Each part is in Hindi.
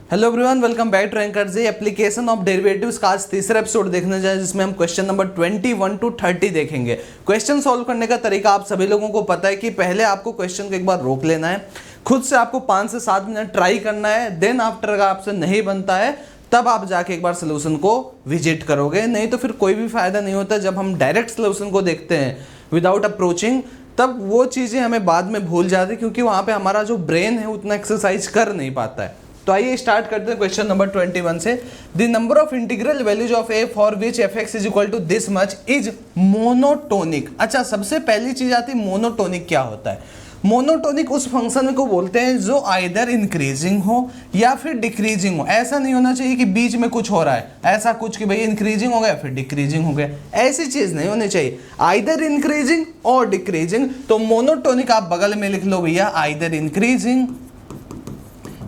Hello everyone, welcome back to anchor ji. Application of derivatives का आज तीसरा एपिसोड देखने जाए, जिसमें हम क्वेश्चन नंबर 21 to 30 देखेंगे। क्वेश्चन सॉल्व करने का तरीका आप सभी लोगों को पता है कि पहले आपको क्वेश्चन को एक बार रोक लेना है, खुद से आपको 5 से 7 मिनट ट्राई करना है, देन आफ्टर अगर आपसे नहीं बनता है तब आप जाके एक बार सोल्यूशन को विजिट करोगे, नहीं तो फिर कोई भी फायदा नहीं होता। जब हम डायरेक्ट सोल्यूशन को देखते हैं विदाउट अप्रोचिंग, तब वो चीज़ें हमें बाद में भूल जाती है, क्योंकि वहाँ पे हमारा जो ब्रेन है उतना एक्सरसाइज कर नहीं पाता है। तो आइए स्टार्ट करते हैं क्वेश्चन नंबर 21 से। The number of integral values of A for which F x is equal to this much is monotonic. अच्छा, सबसे पहली चीज आती है मोनोटोनिक क्या होता है। मोनोटोनिक उस फंक्शन को बोलते हैं जो आइदर इंक्रीजिंग हो या फिर डिक्रीजिंग हो। ऐसा नहीं होना चाहिए कि बीच में कुछ हो रहा है, ऐसा कुछ कि भाई इंक्रीजिंग हो गया फिर डिक्रीजिंग हो गया, ऐसी चीज नहीं होनी चाहिए। आइदर इंक्रीजिंग और डिक्रीजिंग। तो मोनोटोनिक आप बगल में लिख लो भैया, आइदर इंक्रीजिंग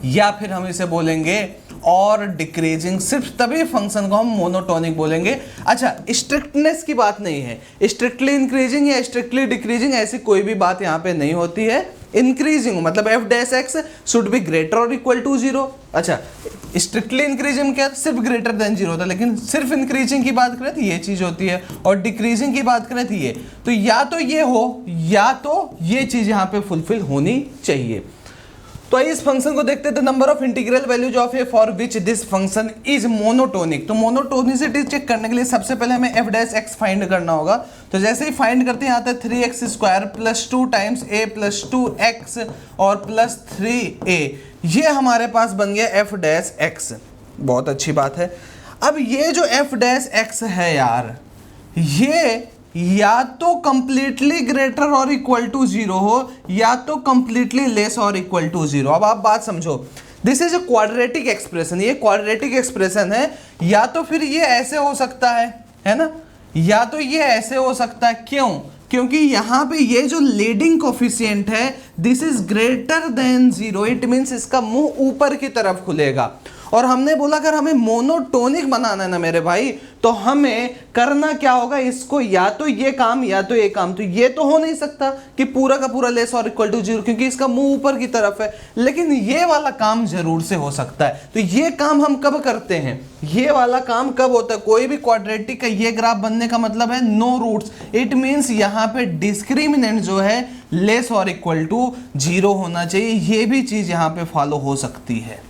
या फिर हम इसे बोलेंगे और डिक्रीजिंग। सिर्फ तभी फंक्शन को हम मोनोटोनिक बोलेंगे। अच्छा, स्ट्रिक्टनेस की बात नहीं है, स्ट्रिक्टली इंक्रीजिंग या स्ट्रिक्टली डिक्रीजिंग ऐसी कोई भी बात यहाँ पे नहीं होती है। इंक्रीजिंग मतलब F dash x should be greater और इक्वल टू 0। अच्छा, स्ट्रिक्टली इंक्रीजिंग क्या, सिर्फ ग्रेटर देन 0 होता है, लेकिन सिर्फ इंक्रीजिंग की बात करें तो ये चीज होती है, और डिक्रीजिंग की बात करें तो ये। तो या तो ये हो या तो ये चीज यहाँ पे फुलफिल होनी चाहिए। तो इस फंक्शन को देखते थे, number of integral values of A for which this function is monotonic. तो मोनोटोनिसिटी चेक करने के लिए सबसे पहले हमें एफ डैश एक्स फाइंड करना होगा। तो जैसे ही फाइंड करते हैं आता है 3x square plus 2 times a plus 2x और प्लस 3a। ये हमारे पास बन गया एफ डैश एक्स। बहुत अच्छी बात है। अब ये जो एफ डैश एक्स है यार, ये या तो कंप्लीटली ग्रेटर और इक्वल टू 0 हो या तो कंप्लीटली लेस और इक्वल टू 0। अब आप बात समझो, this is a quadratic expression. ये क्वाड्रेटिक एक्सप्रेशन है, या तो फिर ये ऐसे हो सकता है ना, या तो ये ऐसे हो सकता है। क्यों? क्योंकि यहाँ पे ये जो लीडिंग कोफिशिएंट है this is greater than 0, it means इसका मुंह ऊपर की तरफ खुलेगा। और हमने बोला अगर हमें मोनोटोनिक बनाना है ना मेरे भाई, तो हमें करना क्या होगा, इसको या तो ये काम या तो ये काम। तो ये तो हो नहीं सकता कि पूरा का पूरा लेस और इक्वल टू 0, क्योंकि इसका मुंह ऊपर की तरफ है, लेकिन ये वाला काम जरूर से हो सकता है। तो ये काम हम कब करते हैं, ये वाला काम कब होता है, कोई भी क्वाड्रेटिक का ये ग्राफ बनने का मतलब है नो रूट्स, इट मीन्स यहाँ पे डिस्क्रिमिनेंट जो है लेस और इक्वल टू 0 होना चाहिए। ये भी चीज यहाँ पे फॉलो हो सकती है,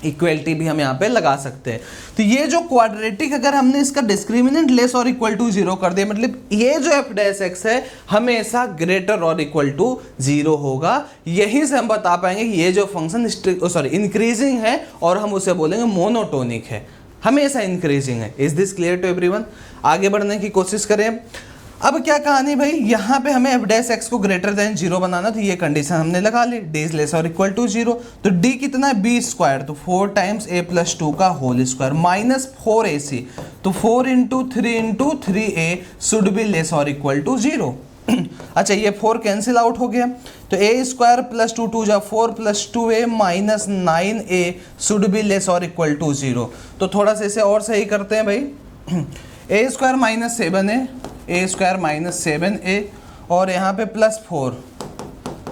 इक्वलिटी भी हम यहाँ पे लगा सकते हैं। तो ये जो क्वाड्रेटिक, अगर हमने इसका डिस्क्रिमिनेंट लेस और इक्वल टू 0 कर दिया, मतलब ये जो एफ डैश एक्स है हमेशा ग्रेटर और इक्वल टू 0 होगा। यहीं से हम बता पाएंगे कि ये जो फंक्शन इंक्रीजिंग है और हम उसे बोलेंगे मोनोटोनिक है, हमेशा इंक्रीजिंग है। Is this clear to everyone? आगे बढ़ने की कोशिश करें। अब क्या कहानी भाई, यहाँ पे हमें एफ डैश एक्स को ग्रेटर देन 0 बनाना, तो ये कंडीशन हमने लगा ली, डी इज लेस और इक्वल टू 0। तो डी कितना है, बी स्क्वायर, तो 4 टाइम्स a प्लस 2 का होल स्क्वायर माइनस 4ac, तो 4 into 3 into 3a should be less और इक्वल टू 0। अच्छा, ये 4 कैंसिल आउट हो गया, तो a स्क्वायर प्लस 2 2 जा 4 plus 2a minus 9a should be less और इक्वल टू 0। तो थोड़ा सा इसे और सही करते हैं भाई, a square minus 7a, a square minus 7a और यहाँ पे प्लस 4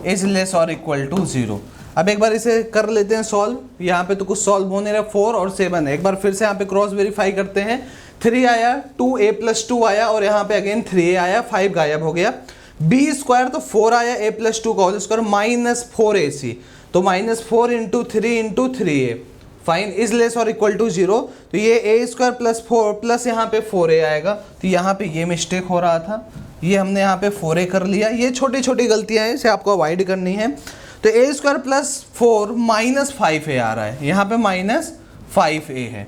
इज लेस और इक्वल टू 0। अब एक बार इसे कर लेते हैं सॉल्व। यहाँ पे तो कुछ सॉल्व होने रहा, 4 और 7 है। एक बार फिर से यहाँ पे क्रॉस वेरीफाई करते हैं। 3 आया, 2a प्लस 2 आया और यहाँ पे अगेन 3a आया, 5 गायब हो गया। b स्क्वायर तो 4 आया, a प्लस 2 का होल स्क्वायर माइनस 4ac, तो minus 4 into 3 into 3a fine is less और इक्वल टू 0। तो ये a स्क्वायर प्लस 4 प्लस यहाँ पे 4a आएगा, तो यहाँ पे ये मिस्टेक हो रहा था, ये हमने यहाँ पे 4a कर लिया। ये छोटी छोटी गलतियाँ हैं, इसे आपको अवॉइड करनी है। तो a square plus 4 minus 5a आ रहा है, यहाँ पे माइनस 5a है।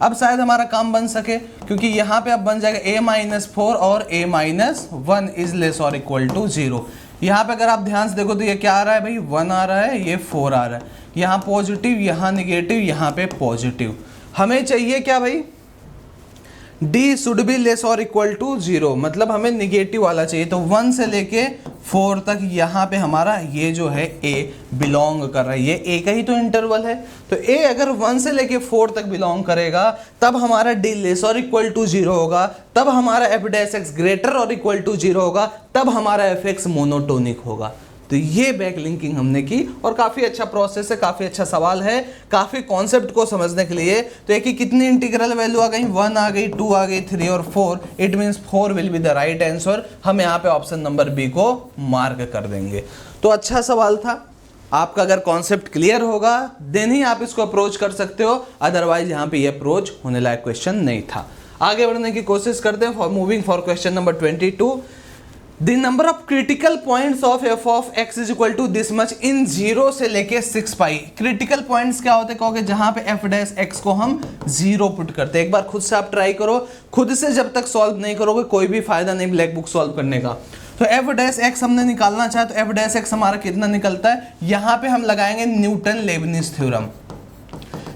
अब शायद हमारा काम बन सके, क्योंकि यहाँ पे अब बन जाएगा a माइनस 4 और a माइनस 1 इज लेस और इक्वल टू 0। यहाँ पे अगर आप ध्यान से देखो तो ये क्या आ रहा है भाई, 1 आ रहा है, ये 4 आ रहा है, यहाँ पॉजिटिव, यहाँ निगेटिव, यहाँ पे पॉजिटिव। हमें चाहिए क्या भाई, d शुड बी लेस और इक्वल टू 0, मतलब हमें निगेटिव वाला चाहिए। तो 1 से लेके 4 तक यहाँ पे हमारा ये जो है a बिलोंग कर रहा है, ये a का ही तो इंटरवल है। तो a अगर 1 से लेके 4 तक बिलोंग करेगा तब हमारा d लेस और इक्वल टू 0 होगा, तब हमारा एफ डैश एक्स ग्रेटर और इक्वल टू 0 होगा, तब हमारा एफ एक्स मोनोटोनिक होगा। तो ये बैक लिंकिंग हमने की और काफ़ी अच्छा प्रोसेस है, काफ़ी अच्छा सवाल है, काफ़ी कॉन्सेप्ट को समझने के लिए। तो एक ही कितनी इंटीग्रल वैल्यू आ गई, 1 आ गई, 2 आ गई, 3 और 4, it means 4 will be the right answer. हम यहाँ पे ऑप्शन नंबर बी को मार्क कर देंगे। तो अच्छा सवाल था, आपका अगर कॉन्सेप्ट क्लियर होगा देन ही आप इसको अप्रोच कर सकते हो, अदरवाइज यहाँ पे ये अप्रोच होने लायक क्वेश्चन नहीं था। आगे बढ़ने की कोशिश करते हैं। Moving for question number 22, the number of critical points of F of x is equal to this much in 0 से लेके 6 पाई। क्रिटिकल पॉइंट्स क्या होते हैं कहोगे, जहां पे एफ डैश एक्स को हम 0 पुट करते हैं। एक बार खुद से आप ट्राई करो, खुद से जब तक सॉल्व नहीं करोगे कोई भी फायदा नहीं ब्लैक बुक सॉल्व करने का। तो एफ डैश एक्स हमने निकालना चाहे तो एफ डैश एक्स हमारा कितना निकलता है, यहां पे हम लगाएंगे Newton Leibniz theorem.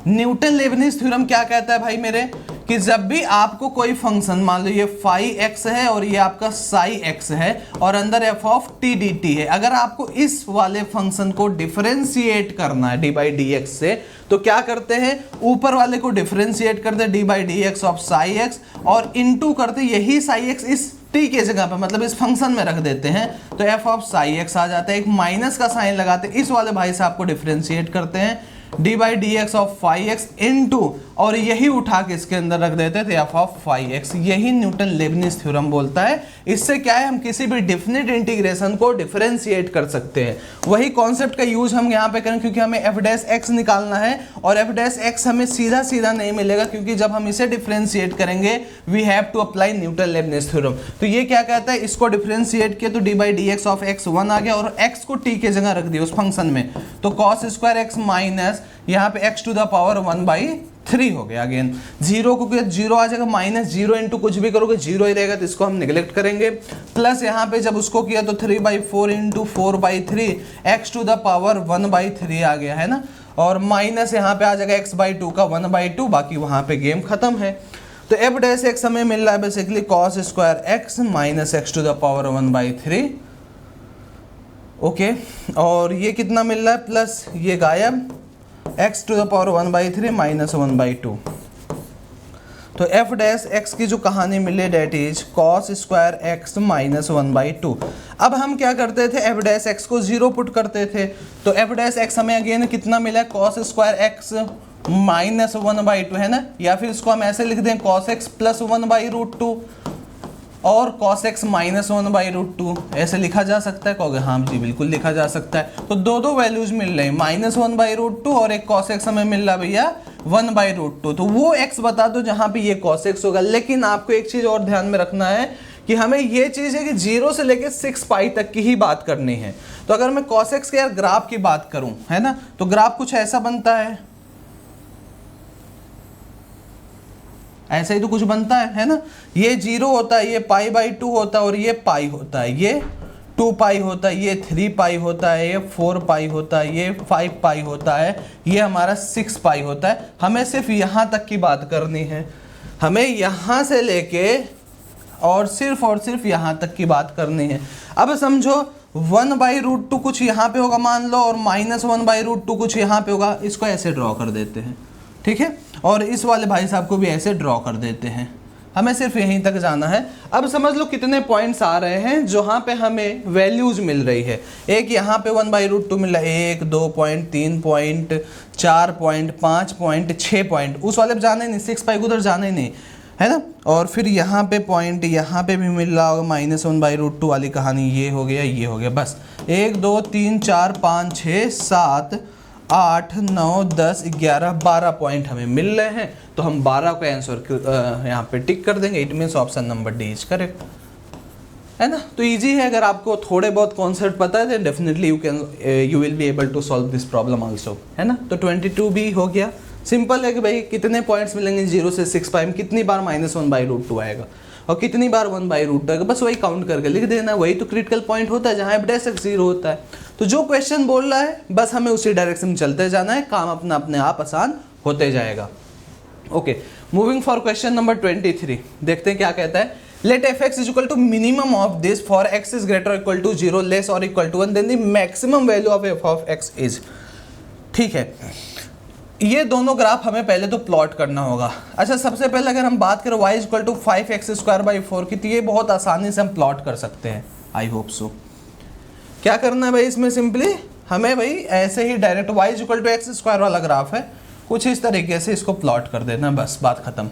Newton Leibniz theorem क्या कहता है भाई मेरे, कि जब भी आपको कोई फंक्शन, मान लो ये फाई एक्स है और ये आपका साई एक्स है और अंदर F of T D T है, अगर आपको इस वाले फंक्शन को डिफरेंशिएट करना है डी बाई डी एक्स से, तो क्या करते हैं, ऊपर वाले को डिफरेंशिएट करते D by D X of Sai x और इनटू करते यही साई एक्स इस टी के जगह पे, मतलब इस फंक्शन में रख देते हैं, तो एफ ऑफ साई एक्स आ जाता है। एक माइनस का साइन लगाते इस वाले भाई से आपको डिफरेंशिएट करते हैं D by D X of phi X into और यही उठा के इसके अंदर रख देते थे एफ ऑफ फाई एक्स। यही न्यूटन लेबनिज थ्योरम बोलता है। इससे क्या है, हम किसी भी डेफिनेट इंटीग्रेशन को डिफरेंशिएट कर सकते हैं। वही कॉन्सेप्ट का यूज हम यहाँ पे करें, क्योंकि हमें एफ डैश एक्स निकालना है और एफ डैश एक्स हमें सीधा सीधा नहीं मिलेगा, क्योंकि जब हम इसे डिफरेंशिएट करेंगे we have to apply Newton Leibniz theorem. तो ये क्या कहता है, इसको डिफरेंशिएट किया तो D by D X of X 1 आ गया और एक्स को टी के जगह रख दिया उस फंक्शन में, तो कॉस स्क्वायर एक्स माइनस यहाँ पे x टू द पावर 1/3 हो गया। अगेन 0 को किया 0 आ जाएगा, माइनस 0 इंटू कुछ भी करोगे 0 ही रहेगा, तो इसको हम निगलेक्ट करेंगे। प्लस यहाँ पे जब उसको किया तो 3/4 into 4/3 x to the power 1/3 आ गया है ना, और माइनस यहाँ पे आ जाएगा x/2 का 1/2, बाकी वहाँ पे गेम खत्म है। तो एफ डैश एक्स हमें मिल रहा है basically cos square x minus x to the power 1/3। Okay, और ये कितना मिल रहा है, प्लस ये गायब, x to the power 1/3 minus 1/2। तो एफ डैश एक्स की जो कहानी मिली that is cos square x minus 1/2। अब हम क्या करते थे, एफ डैश एक्स को 0 पुट करते थे, तो एफ डैश एक्स हमें अगेन कितना मिला है, कॉस स्क्वायर एक्स माइनस 1/2 है ना, या फिर इसको हम ऐसे लिख दें कॉस एक्स प्लस 1/√2 और cos x माइनस 1/√2 ऐसे लिखा जा सकता है, कहोगे हाँ जी बिल्कुल लिखा जा सकता है। तो दो वैल्यूज मिल रही है, माइनस 1/√2 और एक cos x हमें मिल रहा है भैया 1/√2। तो वो x बता दो जहां पे ये cos x होगा। लेकिन आपको एक चीज और ध्यान में रखना है कि हमें ये चीज है कि 0 से लेके 6 पाई तक की ही बात करनी है। तो अगर मैं cos x के यार ग्राफ की बात करूं है ना, तो ग्राफ कुछ ऐसा बनता है, ऐसा ही तो कुछ बनता है ना, ये 0 होता है, ये π/2 होता है और ये पाई होता है, ये 2 पाई होता है, ये 3 पाई होता है, ये 4 पाई होता है, ये 5 पाई होता है, ये हमारा 6 पाई होता है। हमें सिर्फ यहाँ तक की बात करनी है, हमें यहाँ से लेके और सिर्फ यहाँ तक की बात करनी है। अब समझो 1/√2 कुछ यहाँ पे होगा मान लो, और माइनस 1/√2 कुछ यहाँ पे होगा, इसको ऐसे ड्रॉ कर देते हैं, ठीक है, और इस वाले भाई साहब को भी ऐसे ड्रॉ कर देते हैं। हमें सिर्फ यहीं तक जाना है। अब समझ लो कितने पॉइंट्स आ रहे हैं जहाँ पे हमें वैल्यूज मिल रही है। एक यहाँ पे 1/√2 मिल रहा है, 1, 2 point, 3 point, 4 point, 5 point, 6 point, उस वाले पे जाना ही नहीं, 6 पाई उधर जाना ही नहीं है ना। और फिर यहाँ पे पॉइंट यहाँ पे भी मिल रहा होगा, माइनस 1/√2 वाली कहानी, ये हो गया, ये हो गया, बस 1, 2, 3, 4, 5, 6, 7, 8, 9, 10, 11, 12 पॉइंट हमें मिल रहे हैं। तो हम 12 का आंसर यहाँ पे टिक कर देंगे। It means option number D is correct, है ना। तो इजी है, अगर आपको थोड़े बहुत कॉन्सेप्ट पता है तो definitely you will be able to solve this problem also, है ना। तो 22 भी हो गया। सिंपल है कि भाई कितने पॉइंट्स मिलेंगे 0 से 6 पाई में, कितनी बार माइनस 1/√2 आएगा और कितनी बार 1/√2 आएगा, बस वही काउंट करके लिख देना। वही तो क्रिटिकल पॉइंट होता है जहाँ एफ डैश एक्स 0 होता है। तो जो क्वेश्चन बोल रहा है बस हमें उसी डायरेक्शन में चलते जाना है, काम अपना अपने आप आसान होते जाएगा। Okay, moving for question number 23, देखते हैं क्या कहता है। Let f x is equal to minimum of this for x is greater equal to 0 less और equal to 1 then the maximum value of F of x is. ठीक है, ये दोनों ग्राफ हमें पहले तो प्लॉट करना होगा। अच्छा, सबसे पहले अगर हम बात करें y is equal to 5x² 4 की, तो ये बहुत आसानी से हम प्लॉट कर सकते हैं। I hope so. क्या करना है भाई इसमें, सिंपली हमें भाई ऐसे ही direct y equal to x square वाला ग्राफ है, कुछ इस तरीके से इसको प्लॉट कर देना, बस बात खत्म।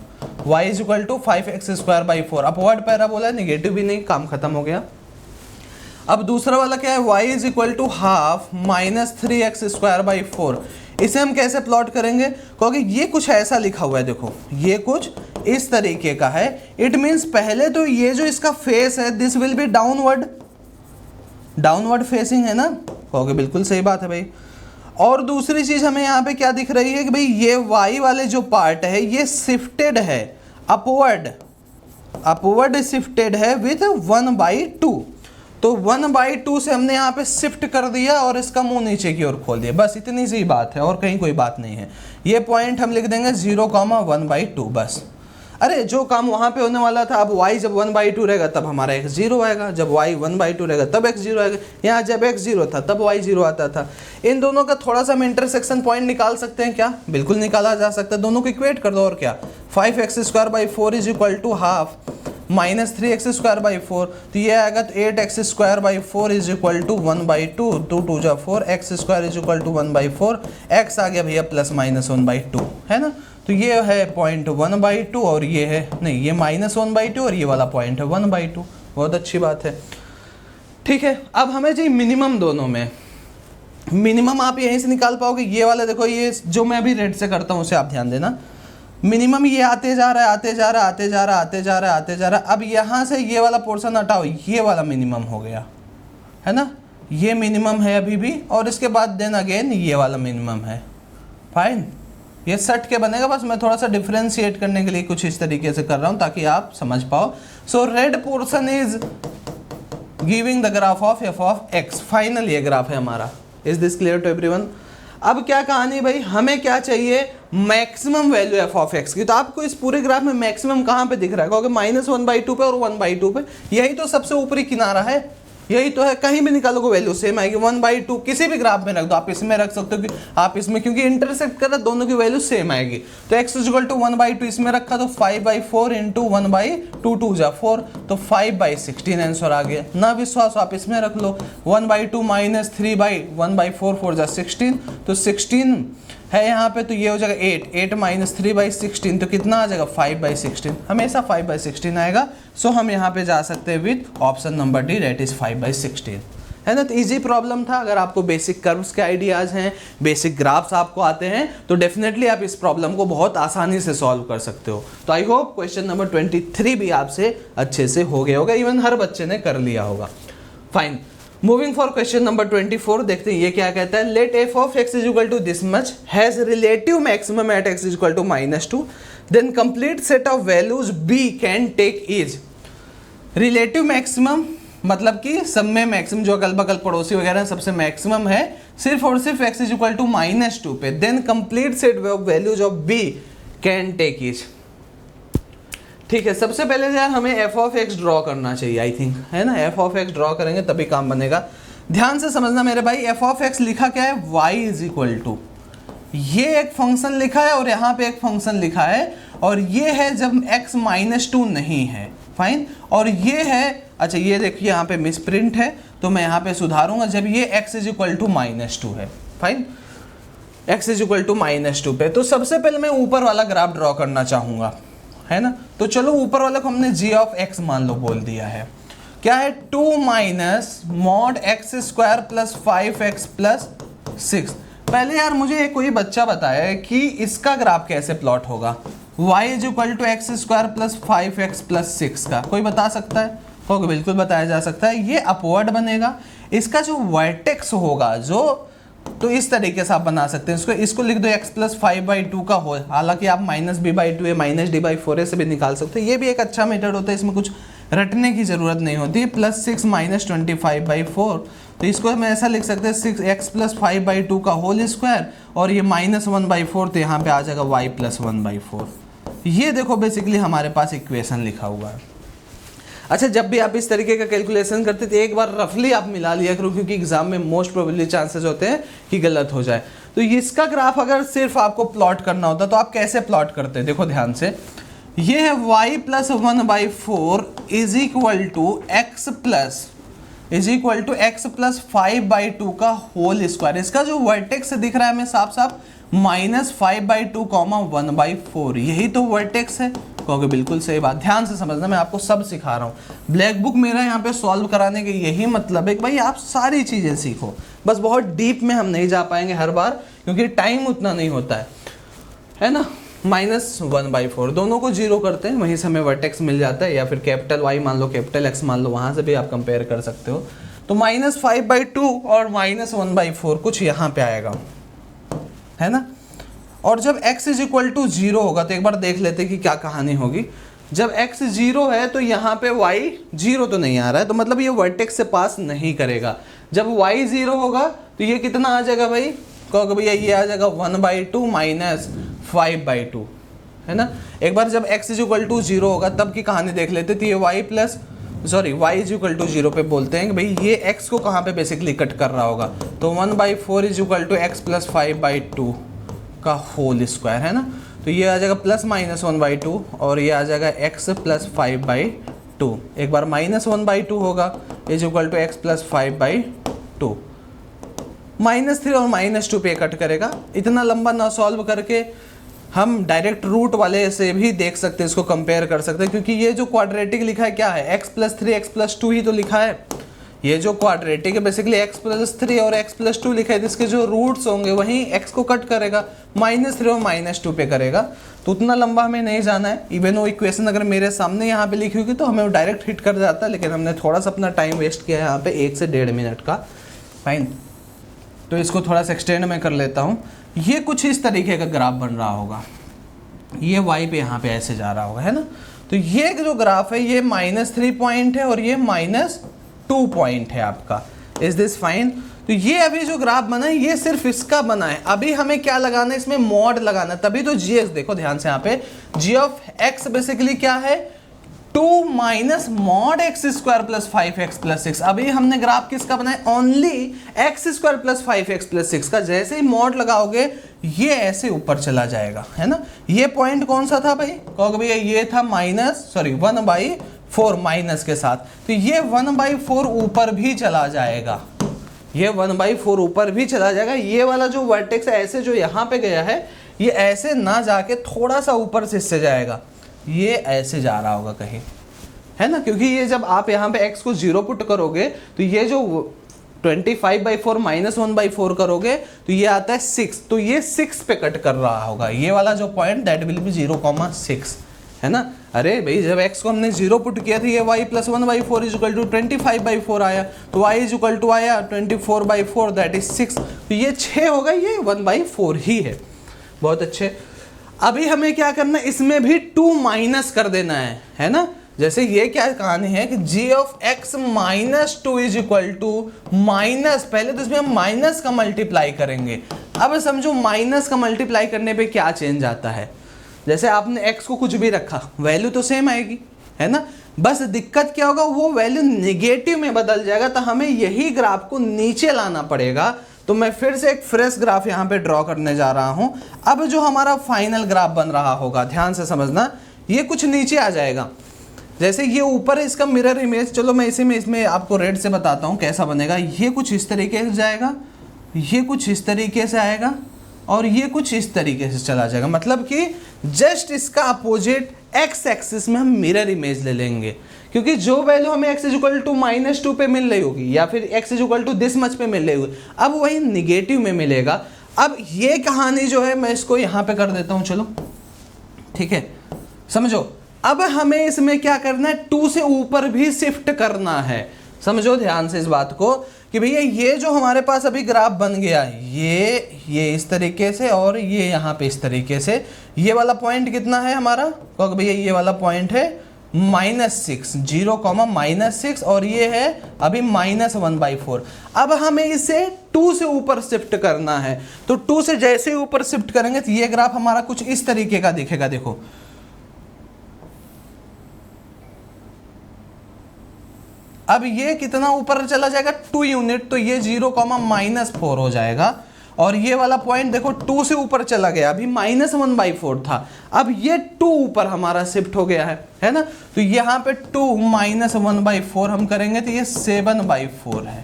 y equal to 5x square by 4, upward parabola है, निगेटिव भी नहीं, काम खत्म हो गया। अब दूसरा वाला क्या है, y is equal to half minus 3x square by 4। इसे हम कैसे प्लॉट करेंगे, क्योंकि ये कुछ ऐसा लिखा हुआ है, देखो ये कुछ इस तरीके का है। इट मीन्स पहले तो ये जो इसका फेस है this will be downward facing है ना, कहोगे बिल्कुल सही बात है भाई। और दूसरी चीज हमें यहाँ पे क्या दिख रही है कि भाई ये y वाले जो पार्ट है ये शिफ्टेड है अपवर्ड शिफ्टेड है विथ 1/2। तो 1/2 से हमने यहाँ पे शिफ्ट कर दिया और इसका मुंह नीचे की ओर खोल दिया, बस इतनी सी बात है और कहीं कोई बात नहीं है। ये पॉइंट हम लिख देंगे 0,1/2 बस। अरे जो काम वहाँ पे होने वाला था, अब y जब 1/2 रहेगा तब हमारा x 0 आएगा, जब y 1/2 रहेगा तब x 0 आएगा। यहाँ जब x 0 था तब y 0 आता था। इन दोनों का थोड़ा सा हम इंटरसेक्शन पॉइंट निकाल सकते हैं क्या, बिल्कुल निकाला जा सकता है, दोनों को इक्वेट कर दो और क्या। 5x square by 4 is equal to half minus 3x square by 4, तो ये आएगा तो 8x square by 4 is equal to 1/2, 2 2 जा 4, x square is equal to 1/4, x आ गया भैया प्लस माइनस 1/2 है ना। तो ये है पॉइंट 1/2 और ये है नहीं, ये माइनस 1/2 और ये वाला पॉइंट है 1/2, बहुत अच्छी बात है। ठीक है, अब हमें चाहिए मिनिमम, दोनों में मिनिमम आप यहीं से निकाल पाओगे। ये वाला देखो, ये जो मैं अभी रेड से करता हूँ उसे आप ध्यान देना, मिनिमम ये आते जा रहा है आते जा रहा है आते जा रहा है आते जा रहा है आते जा रहा है। अब यहाँ से ये वाला पोर्शन हटाओ, ये वाला मिनिमम हो गया है ना, ये मिनिमम है अभी भी, और इसके बाद देन अगेन ये वाला मिनिमम है। फाइन, ये सट के बनेगा, बस मैं थोड़ा सा डिफ्रेंशिएट करने के लिए कुछ इस तरीके से कर रहा हूँ ताकि आप समझ पाओ। So red portion is giving the graph of F of x. Final ये ग्राफ है हमारा। Is this clear to everyone? अब क्या कहानी भाई, हमें क्या चाहिए, maximum value f of x की। तो आपको इस पूरे ग्राफ में मैक्सिमम कहाँ पे दिख रहा है, क्योंकि -1/2 पे और 1/2 पे, यही तो सबसे ऊपरी किनारा है, यही तो है। कहीं भी निकालोगे वैल्यू सेम आएगी, 1/2 किसी भी ग्राफ में रख दो, आप इसमें रख सकते हो कि आप इसमें, क्योंकि इंटरसेक्ट कर रहे दोनों की वैल्यू सेम आएगी। तो x इक्वल टू 1/2 इसमें रखा तो 5/4 इंटू 1/2, 2 जा 4, तो 5/16 आंसर आ गया। ना विश्वास आप इसमें रख लो, 1/2 माइनस 3/1/4, 4 जा 16, तो 16 है यहाँ पे, तो ये हो जाएगा 8 माइनस 3/16, तो कितना आ जाएगा 5/16, हमेशा 5/16 आएगा। सो हम यहाँ पे जा सकते हैं with option number D, that is 5/16 है ना। तो इजी प्रॉब्लम था। अगर आपको बेसिक कर्व्स के आइडियाज हैं, बेसिक ग्राफ्स आपको आते हैं, तो डेफिनेटली आप इस प्रॉब्लम को बहुत आसानी से सॉल्व कर सकते हो। तो आई होप क्वेश्चन नंबर 23 भी आपसे अच्छे से हो गया होगा, इवन हर बच्चे ने कर लिया होगा। Fine, moving for question number 24, देखते हैं ये क्या कहता है। Let F of x is equal to this much has relative maximum at X is equal to -2, then complete set of values B can take is. Relative maximum मतलब कि सब में मैक्सिमम, जो अगल बगल पड़ोसी वगैरह सबसे मैक्सिमम है सिर्फ और सिर्फ एक्स इज इक्वल टू -2 पे, then complete set of values of B can take is. ठीक है, सबसे पहले यार हमें एफ ऑफ एक्स ड्रॉ करना चाहिए, आई थिंक है ना। एफ ऑफ एक्स ड्रॉ करेंगे तभी काम बनेगा। ध्यान से समझना मेरे भाई, एफ ऑफ एक्स लिखा क्या है, y इज इक्वल टू, ये एक फंक्शन लिखा है और यहाँ पे एक फंक्शन लिखा है, और ये है जब x -2 नहीं है। फाइन, और ये है, अच्छा ये देखिए यहाँ पे मिस प्रिंट है, तो मैं यहाँ पे सुधारूंगा, जब ये x इज इक्वल टू -2 है। Fine, x is equal to -2 पे, तो सबसे पहले मैं ऊपर वाला ग्राफ ड्रॉ करना चाहूंगा, है ना। तो चलो ऊपर वाले को हमने g ऑफ x मान लो बोल दिया है, क्या है 2 minus mod x square plus 5x plus 6। पहले यार मुझे कोई बच्चा बताया कि इसका ग्राफ कैसे प्लॉट होगा, y is equal to x square plus 5x plus 6 का, कोई बता सकता है? होगा, बिल्कुल बताया जा सकता है। ये अपवर्ड बनेगा, इसका जो वर्टेक्स होगा जो, तो इस तरीके से आप बना सकते हैं इसको लिख दो x प्लस 5/2 का हो, हालांकि आप -b/2 या -d/4 से भी निकाल सकते हैं, ये भी एक अच्छा मेथड होता है, इसमें कुछ रटने की जरूरत नहीं होती है। प्लस 6 माइनस 25/4, तो इसको हम ऐसा लिख सकते हैं 6x प्लस 5/2 का होल स्क्वायर, और ये -1/4, तो यहाँ पे आ जाएगा y प्लस 1/4। ये देखो बेसिकली हमारे पास इक्वेशन लिखा हुआ है। अच्छा, जब भी आप इस तरीके का कैलकुलेशन करते थे एक बार रफली आप मिला लिया करो, क्योंकि एग्जाम में मोस्ट प्रोबेबली चांसेस होते हैं कि गलत हो जाए। तो इसका ग्राफ अगर सिर्फ आपको प्लॉट करना होता तो आप कैसे प्लॉट करते हैं, देखो ध्यान से, ये है y plus 1/4 is equal to X plus is equal to X plus 5/2 का होल स्क्वायर। इसका जो वर्टेक्स दिख रहा है हमें साफ साफ -5/2 1/4, यही तो वर्टेक्स है। कहोगे बिल्कुल सही बात, ध्यान से समझना, मैं आपको सब सिखा रहा हूँ। ब्लैक बुक मेरा यहाँ पे सॉल्व कराने के यही मतलब है कि भाई आप सारी चीज़ें सीखो, बस बहुत डीप में हम नहीं जा पाएंगे हर बार क्योंकि टाइम उतना नहीं होता है ना। -1/4 दोनों को जीरो करते हैं, वहीं से हमें वर्टेक्स मिल जाता है, या फिर कैपिटल वाई मान लो कैपिटल एक्स मान लो, वहाँ से भी आप कंपेयर कर सकते हो। तो -5/2 और -1/4 कुछ यहाँ पे आएगा, है ना। और जब x इज इक्वल टू 0 होगा तो एक बार देख लेते हैं कि क्या कहानी होगी। जब x 0 है तो यहाँ पे y 0 तो नहीं आ रहा है, तो मतलब ये वर्टेक्स से पास नहीं करेगा। जब y 0 होगा तो ये कितना आ जाएगा भाई, कहोगे भैया ये आ जाएगा 1/2 -5/2, है ना। एक बार जब x इज इक्वल टू 0 होगा तब की कहानी देख लेते, तो ये y इज इक्वल टू 0 पे बोलते हैं कि भाई ये x को कहाँ पे बेसिकली कट कर रहा होगा, तो 1/4 is equal to x plus 5/2 का होल स्क्वायर, है ना। तो ये आ जाएगा +-1/2 और ये आ जाएगा x प्लस 5/2। एक बार -1/2 होगा is equal to x plus 5/2। -3 और -2 पे कट करेगा। इतना लंबा ना सॉल्व करके हम डायरेक्ट रूट वाले से भी देख सकते हैं, इसको कंपेयर कर सकते हैं, क्योंकि ये जो क्वाड्रेटिक लिखा है क्या है, x प्लस 3 x प्लस 2 ही तो लिखा है। ये जो क्वाड्रेटिक है बेसिकली x प्लस 3 और x प्लस 2 लिखा है, इसके जो रूट्स होंगे वहीं x को कट करेगा, -3 और -2 पे करेगा। तो उतना लंबा हमें नहीं जाना है। इवन वो इक्वेशन अगर मेरे सामने यहाँ पे लिखी होगी तो हमें डायरेक्ट हिट कर जाता है, लेकिन हमने थोड़ा सा अपना टाइम वेस्ट किया है यहाँ पे 1 से 1.5 मिनट का। फाइन, तो इसको थोड़ा सा एक्सटेंड में कर लेता हूँ। ये कुछ इस तरीके का ग्राफ बन रहा होगा, ये y पे यहाँ पे ऐसे जा रहा होगा, है ना। तो ये जो ग्राफ है ये -3 पॉइंट है और ये -2 पॉइंट है आपका। Is this fine. तो ये अभी जो ग्राफ बना है ये सिर्फ इसका बना है। अभी हमें क्या लगाना है, इसमें मॉड लगाना है, तभी तो gx देखो ध्यान से यहाँ पे g ऑफ x बेसिकली क्या है 2 minus mod x square plus 5x plus 6। अभी हमने ग्राफ किसका बनाया, only x square plus 5x plus 6 का। जैसे ही मॉड लगाओगे ये ऐसे ऊपर चला जाएगा, है ना। ये पॉइंट कौन सा था भाई, कहोगे भैया ये था 1/4 माइनस के साथ, तो ये 1/4 ऊपर भी चला जाएगा, ये 1/4 ऊपर भी चला जाएगा। ये वाला जो वर्टेक्स है ऐसे जो यहाँ पे गया है ये ऐसे ना जाके थोड़ा सा ऊपर से इससे जाएगा, ये ऐसे जा रहा होगा कहीं, है ना। क्योंकि ये जब आप यहाँ पे x को 0 पुट करोगे तो ये जो 25/4 -1/4 करोगे तो ये आता है 6, तो ये 6 पे कट कर रहा होगा। ये वाला जो पॉइंट दैट विल बी 0,6, है ना। अरे भाई जब x को हमने 0 पुट किया था ये y plus 1/4 is equal to 25/4 आया, तो y इज इक्वल टू आया 24/4 दैट इज 6, तो ये 6 होगा, ये 1/4 ही है। बहुत अच्छे। अभी हमें क्या करना है, इसमें भी 2 माइनस कर देना है ना। जैसे ये क्या कहानी है कि g of x minus 2 is equal to minus, पहले तो इसमें हम माइनस का मल्टीप्लाई करेंगे। अब समझो माइनस का मल्टीप्लाई करने पे क्या चेंज आता है, जैसे आपने x को कुछ भी रखा वैल्यू तो सेम आएगी, है ना। बस दिक्कत क्या होगा, वो वैल्यू निगेटिव में बदल जाएगा, तो हमें यही ग्राफ को नीचे लाना पड़ेगा। तो मैं फिर से एक फ्रेश ग्राफ यहाँ पे ड्रॉ करने जा रहा हूँ। अब जो हमारा फाइनल ग्राफ बन रहा होगा, ध्यान से समझना, ये कुछ नीचे आ जाएगा। जैसे ये ऊपर है इसका मिरर इमेज, चलो मैं इसमें आपको रेड से बताता हूँ कैसा बनेगा। ये कुछ इस तरीके से जाएगा, ये कुछ इस तरीके से आएगा और ये कुछ इस तरीके से चला जाएगा। मतलब कि जस्ट इसका अपोजिट एक्स एक्सिस में हम मिरर इमेज ले लेंगे, क्योंकि जो वैल्यू हमें x इक्वल टू -2 पे मिल रही होगी या फिर x equal to this much पे मिल रही होगी, अब वही निगेटिव में मिलेगा। अब ये कहानी जो है मैं इसको यहाँ पे कर देता हूँ, चलो ठीक है, समझो। अब हमें इसमें क्या करना है, 2 से ऊपर भी शिफ्ट करना है। समझो ध्यान से इस बात को कि भैया ये जो हमारे पास अभी ग्राफ बन गया ये इस तरीके से और ये यहाँ पे इस तरीके से, ये वाला पॉइंट कितना है हमारा, क्योंकि भैया ये वाला पॉइंट है -6, 0,-6 और ये है अभी -1/4। अब हमें इसे 2 से ऊपर शिफ्ट करना है, तो 2 से जैसे ही ऊपर शिफ्ट करेंगे तो ये ग्राफ हमारा कुछ इस तरीके का दिखेगा। देखो अब ये कितना ऊपर चला जाएगा, 2 यूनिट, तो ये 0,-4 हो जाएगा और ये वाला पॉइंट देखो 2 से ऊपर चला गया, अभी -1/4 था, अब ये 2 ऊपर हमारा शिफ्ट हो गया है ना। तो यहाँ पे 2 -1/4 हम करेंगे तो ये 7/4 है,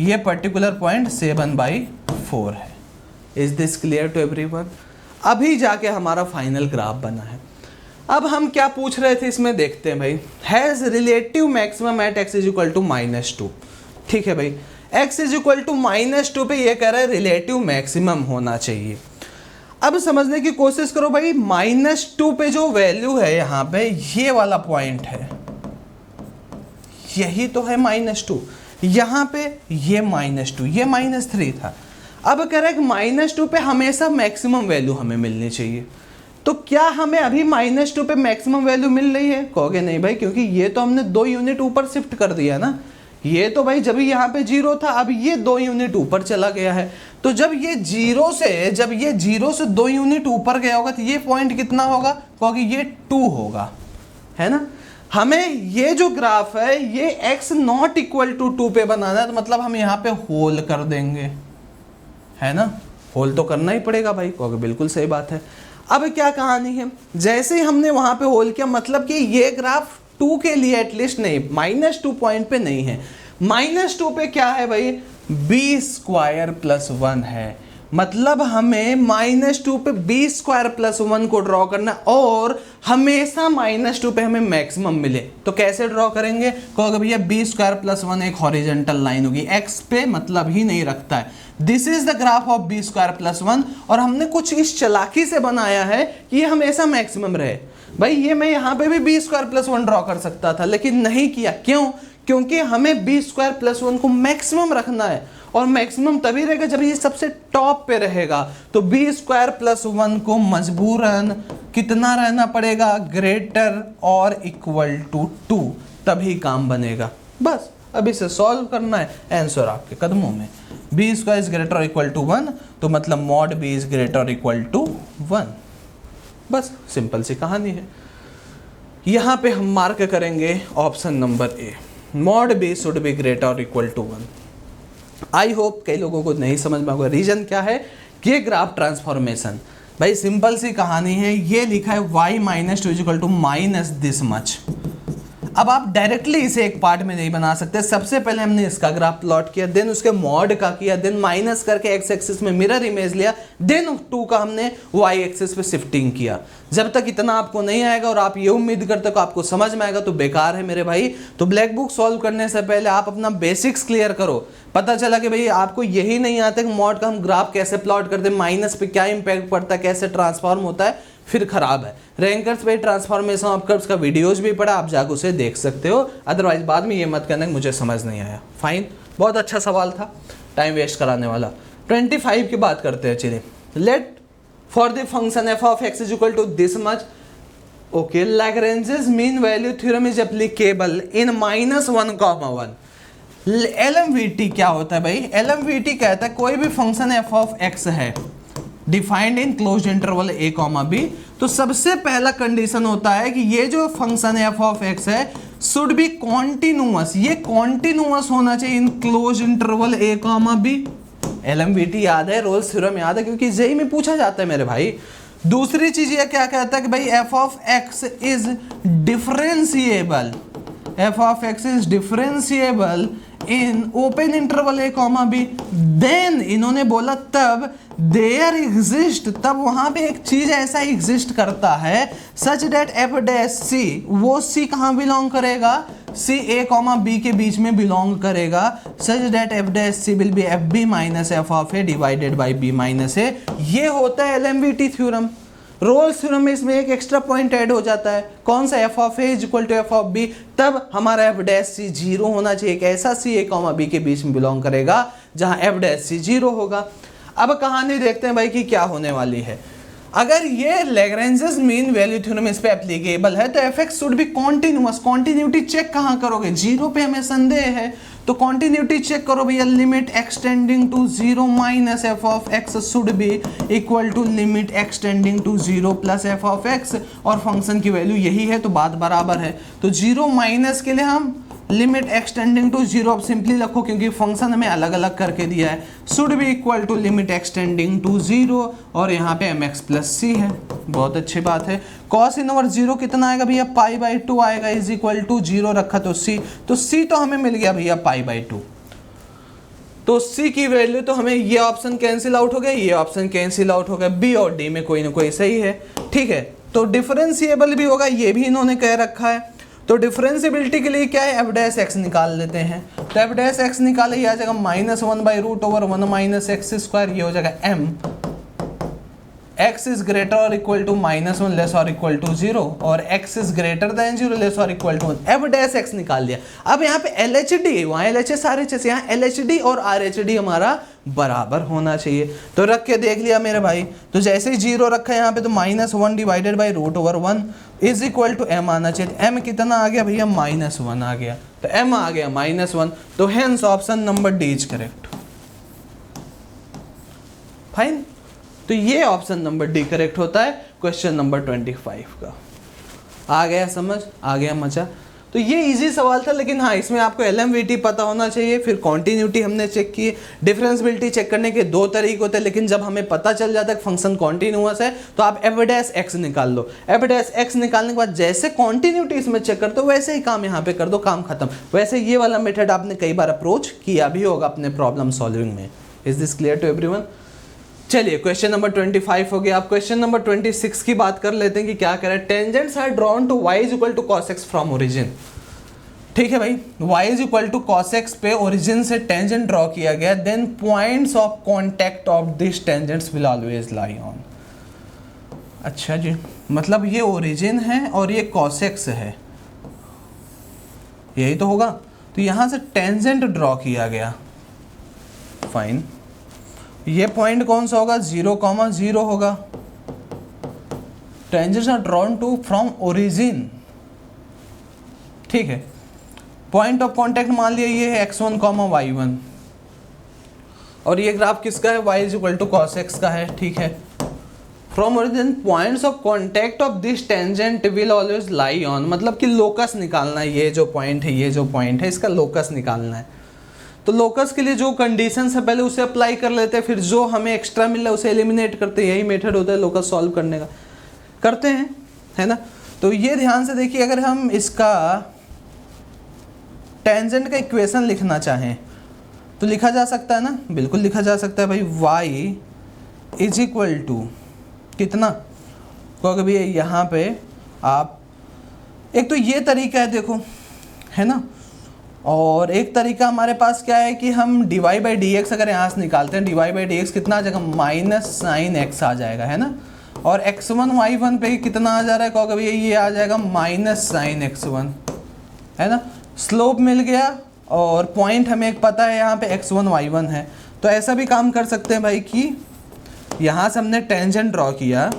ये पर्टिकुलर पॉइंट 7/4 है। Is this clear to everyone? अभी जाके हमारा फाइनल ग्राफ बना है। अब हम क्या पूछ रहे थे इसमें देखते हैं भाई। Has relative maximum at x is equal to -2। ठीक है भाई, x इज इक्वल टू -2 पे ये कह रहा है रिलेटिव मैक्सिमम होना चाहिए। अब समझने की कोशिश करो भाई, -2 पे जो वैल्यू है यहाँ पे, ये वाला पॉइंट है, यही तो है -2, यहाँ पे ये -2, ये -3 था। अब कह रहा है कि -2 पे हमेशा मैक्सिमम वैल्यू हमें मिलनी चाहिए। तो क्या हमें अभी -2 पे मैक्सिमम वैल्यू मिल रही है? कहोगे नहीं भाई, क्योंकि ये तो हमने 2 यूनिट ऊपर शिफ्ट कर दिया ना। ये तो भाई जब यहाँ पे 0 था, अब ये 2 यूनिट ऊपर चला गया है। तो जब ये 0 से 2 यूनिट ऊपर गया होगा तो ये पॉइंट कितना होगा? कहोगे ये 2 होगा, है ना। हमें ये जो ग्राफ है ये x नॉट इक्वल टू 2 पे बनाना है, तो मतलब हम यहाँ पे होल कर देंगे, है ना। होल तो करना ही पड़ेगा भाई, कहोगे बिल्कुल सही बात है। अब क्या कहानी है, जैसे ही हमने वहां पे होल किया, मतलब कि ये ग्राफ 2 के लिए एटलीस्ट नहीं, -2 पॉइंट पे नहीं है। -2 पे क्या है भाई? b² + 1 है, मतलब हमें -2 पे b² + 1 को ड्रॉ करना, और हमेशा -2 पे हमें मैक्सिमम मिले। तो कैसे ड्रॉ करेंगे? कहोगे भैया b² + 1 एक हॉरिजॉन्टल लाइन होगी, x पे मतलब ही नहीं रखता है। This is the graph of b² + 1, और हमने कुछ इस चालाकी से बनाया है कि ये हमेशा मैक्सिमम रहे। भाई ये मैं यहाँ पे भी b² + 1 ड्रॉ कर सकता था, लेकिन नहीं किया। क्यों? क्योंकि हमें b² + 1 को मैक्सिमम रखना है, और मैक्सिमम तभी रहेगा जब ये सबसे टॉप पे रहेगा। तो b² + 1 को मजबूरन कितना रहना पड़ेगा? ग्रेटर और इक्वल टू 2, तभी काम बनेगा। बस अब इसे सॉल्व करना है, आंसर आपके कदमों में। b² इज ग्रेटर और इक्वल टू 1, तो मतलब mod b इज ग्रेटर और इक्वल टू 1। बस सिंपल सी कहानी है। यहाँ पे हम मार्क करेंगे option number A, mod b should be greater और इक्वल टू 1। आई होप कई लोगों को नहीं समझ में होगा। रीजन क्या है? ये ग्राफ ट्रांसफॉर्मेशन, भाई सिंपल सी कहानी है। ये लिखा है y - 2 is equal to -this much. अब आप डायरेक्टली इसे एक पार्ट में नहीं बना सकते। सबसे पहले हमने इसका ग्राफ प्लॉट किया, देन उसके मॉड का किया, देन माइनस करके एक्स एक्सिस में मिरर इमेज लिया, देन 2 का हमने वाई एक्सिस पे शिफ्टिंग किया। जब तक इतना आपको नहीं आएगा और आप ये उम्मीद करते हो आपको समझ में आएगा तो बेकार है मेरे भाई। तो ब्लैक बुक सॉल्व करने से पहले आप अपना बेसिक्स क्लियर करो। पता चला कि भाई आपको यही नहीं आता कि मॉड का हम ग्राफ कैसे प्लॉट करते हैं, माइनस पे क्या इंपैक्ट पड़ता है, कैसे ट्रांसफॉर्म होता है, फिर खराब है। रैंकर्स पे ट्रांसफॉर्मेशन ऑफ कर्व्स का वीडियोज भी पड़ा, आप जाकर उसे देख सकते हो। अदरवाइज बाद में ये मत करना कि मुझे समझ नहीं आया। फाइन, बहुत अच्छा सवाल था, टाइम वेस्ट कराने वाला। 25 की बात करते हैं। चलिए, let for the function f of x is equal to this much. Okay, Lagrange's mean value theorem is applicable in -1,1। LMVT क्या होता है भाई? LMVT कहता है कोई भी फंक्शन f of x है defined in closed interval a, b, तो सबसे पहला कंडीशन होता है कि ये जो फंक्शन f of x है शुड बी कॉन्टिन्यूअस। ये कॉन्टिन्यूअस होना चाहिए इन closed interval a, b। LMVT याद है, रोल्स थ्योरम याद है, क्योंकि जेई में पूछा जाता है मेरे भाई। दूसरी चीज ये क्या कहता है कि भाई f of x is differentiable, f of x is differentiable in open interval a, b। Then इन्होंने बोला तब देयर एग्जिस्ट, तब वहां पे एक चीज ऐसा एग्जिस्ट करता है such that f dash c, वो c कहाँ बिलोंग करेगा? c a, b के बीच में बिलोंग करेगा। Such that f dash c will be fb minus f of a divided by b minus a। ये होता है LMVT थ्योरम। रोल्स थ्योरम में इसमें एक एक्स्ट्रा पॉइंट ऐड हो जाता है, कौन सा? f of a is equal to f of b। तब हमारा f डैश c 0 होना चाहिए। एक ऐसा c a, b के बीच में बिलोंग करेगा जहां f डैश c 0 होगा। अब कहानी देखते हैं भाई कि क्या होने वाली है। अगर ये लैग्रेंजेस मीन वैल्यू थ्योरम इस पे एप्लीकेबल है तो fx should be continuous. Continuity check कहाँ करोगे? 0 पे हमें संदेह है, तो कॉन्टिन्यूटी चेक करो भैया। Limit x tending to 0 minus f of x should be equal to limit x tending to 0 plus f of x, और फंक्शन की वैल्यू यही है तो बात बराबर है। तो 0 माइनस के लिए हम लिमिट एक्सटेंडिंग टू जीरो, अब सिंपली रखो क्योंकि फंक्शन हमें अलग अलग करके दिया है, should be equal to limit x tending to zero, और यहाँ पे mx प्लस सी है, बहुत अच्छी बात है। कॉस इनवर्स जीरो कितना आएगा भैया, π/2 आएगा, इज इक्वल टू जीरो रखा तो c, तो c तो हमें मिल गया भैया π/2, तो c की वैल्यू तो हमें ये ऑप्शन कैंसिल आउट हो गया, ये ऑप्शन कैंसिल आउट हो गया, b और d में कोई ना कोई सही है, ठीक है। तो डिफरेंशिएबल भी होगा, ये भी इन्होंने कह रखा है, तो डिफरेंशिएबिलिटी के लिए क्या है, एफ डैश एक्स निकाल लेते हैं, तो एफ डैश एक्स निकाले, ये आ जाएगा -1/√1 - ये हो जाएगा m, x इज ग्रेटर और इक्वल टू -1 लेस और इक्वल टू 0, और x is greater than 0 less और equal to 1, f dash x निकाल दिया। अब यहाँ पे LHD, वहाँ LHS RHS, यहाँ LHD और RHD हमारा बराबर होना चाहिए, तो रख के देख लिया मेरे भाई, तो जैसे ही 0 रखा है यहाँ पे, तो -1/√1 इज इक्वल टू m आना चाहिए, m कितना आ गया भैया, -1 आ गया, तो m आ गया -1, तो hence option number D is correct, fine. तो ये ऑप्शन नंबर डी करेक्ट होता है क्वेश्चन नंबर 25 का। आ गया समझ, आ गया मजा। तो ये इजी सवाल था, लेकिन हाँ इसमें आपको LMVT पता होना चाहिए, फिर कॉन्टिन्यूटी हमने चेक की, डिफरेंशिएबिलिटी चेक करने के दो तरीके होते हैं, लेकिन जब हमें पता चल जाता है फंक्शन कॉन्टिन्यूअस है तो आप एफ डैश एक्स निकाल लो, एफ डैश एक्स निकालने के बाद जैसे कॉन्टिन्यूटी इसमें चेक करते हो वैसे ही काम यहाँ पे कर दो, काम खत्म। वैसे ये वाला मेथड आपने कई बार अप्रोच किया भी होगा अपने प्रॉब्लम सॉल्विंग में। Is this clear to everyone? चलिए क्वेश्चन नंबर 25 हो गया। आप क्वेश्चन नंबर 26 की बात कर लेते हैं कि क्या कह रहा है, tangents are drawn to y is equal to cos x from origin. ठीक है भाई, y is equal to cos x पे ओरिजिन से टेंजेंट ड्रॉ किया गया, then points of contact of this tangents will always lie on. अच्छा जी, मतलब ये ओरिजिन है और ये cos x है, यही तो होगा। तो यहां से टेंजेंट ड्रॉ किया गया, फाइन। ये पॉइंट कौन सा होगा, 0,0 होगा। Tangents are drawn to from origin, ठीक है। पॉइंट ऑफ कांटेक्ट मान लिया ये है x1, y1, और ये ग्राफ किसका है, y is equal to cos x का है, ठीक है। From origin points of contact of this tangent will always lie on, मतलब कि लोकस निकालना है, ये जो पॉइंट है, ये जो पॉइंट है, इसका लोकस निकालना है। तो लोकस के लिए जो कंडीशंस है पहले उसे अप्लाई कर लेते हैं, फिर जो हमें एक्स्ट्रा मिल रहा है उसे एलिमिनेट करते हैं। यही मेथड होता है लोकस सॉल्व करने का, करते हैं, है ना। तो ये ध्यान से देखिए, अगर हम इसका टेंजेंट का इक्वेशन लिखना चाहें तो लिखा जा सकता है ना, बिल्कुल लिखा जा सकता है भाई। y इज इक्वल टू कितना, क्योंकि भी यहाँ पे आप, एक तो ये तरीका है देखो, है ना, और एक तरीका हमारे पास क्या है कि हम dy/dx अगर यहाँ से निकालते हैं, dy/dx कितना आ जाएगा, -sin x आ जाएगा, है ना। और x1 y1 पे कितना आ जा रहा है, क्योंकि भैया ये आ जाएगा -sin x1, है ना। स्लोप मिल गया और पॉइंट हमें एक पता है यहाँ पे x1 y1 है। तो ऐसा भी काम कर सकते हैं भाई कि यहाँ से हमने टेंजेंट ड्रॉ किया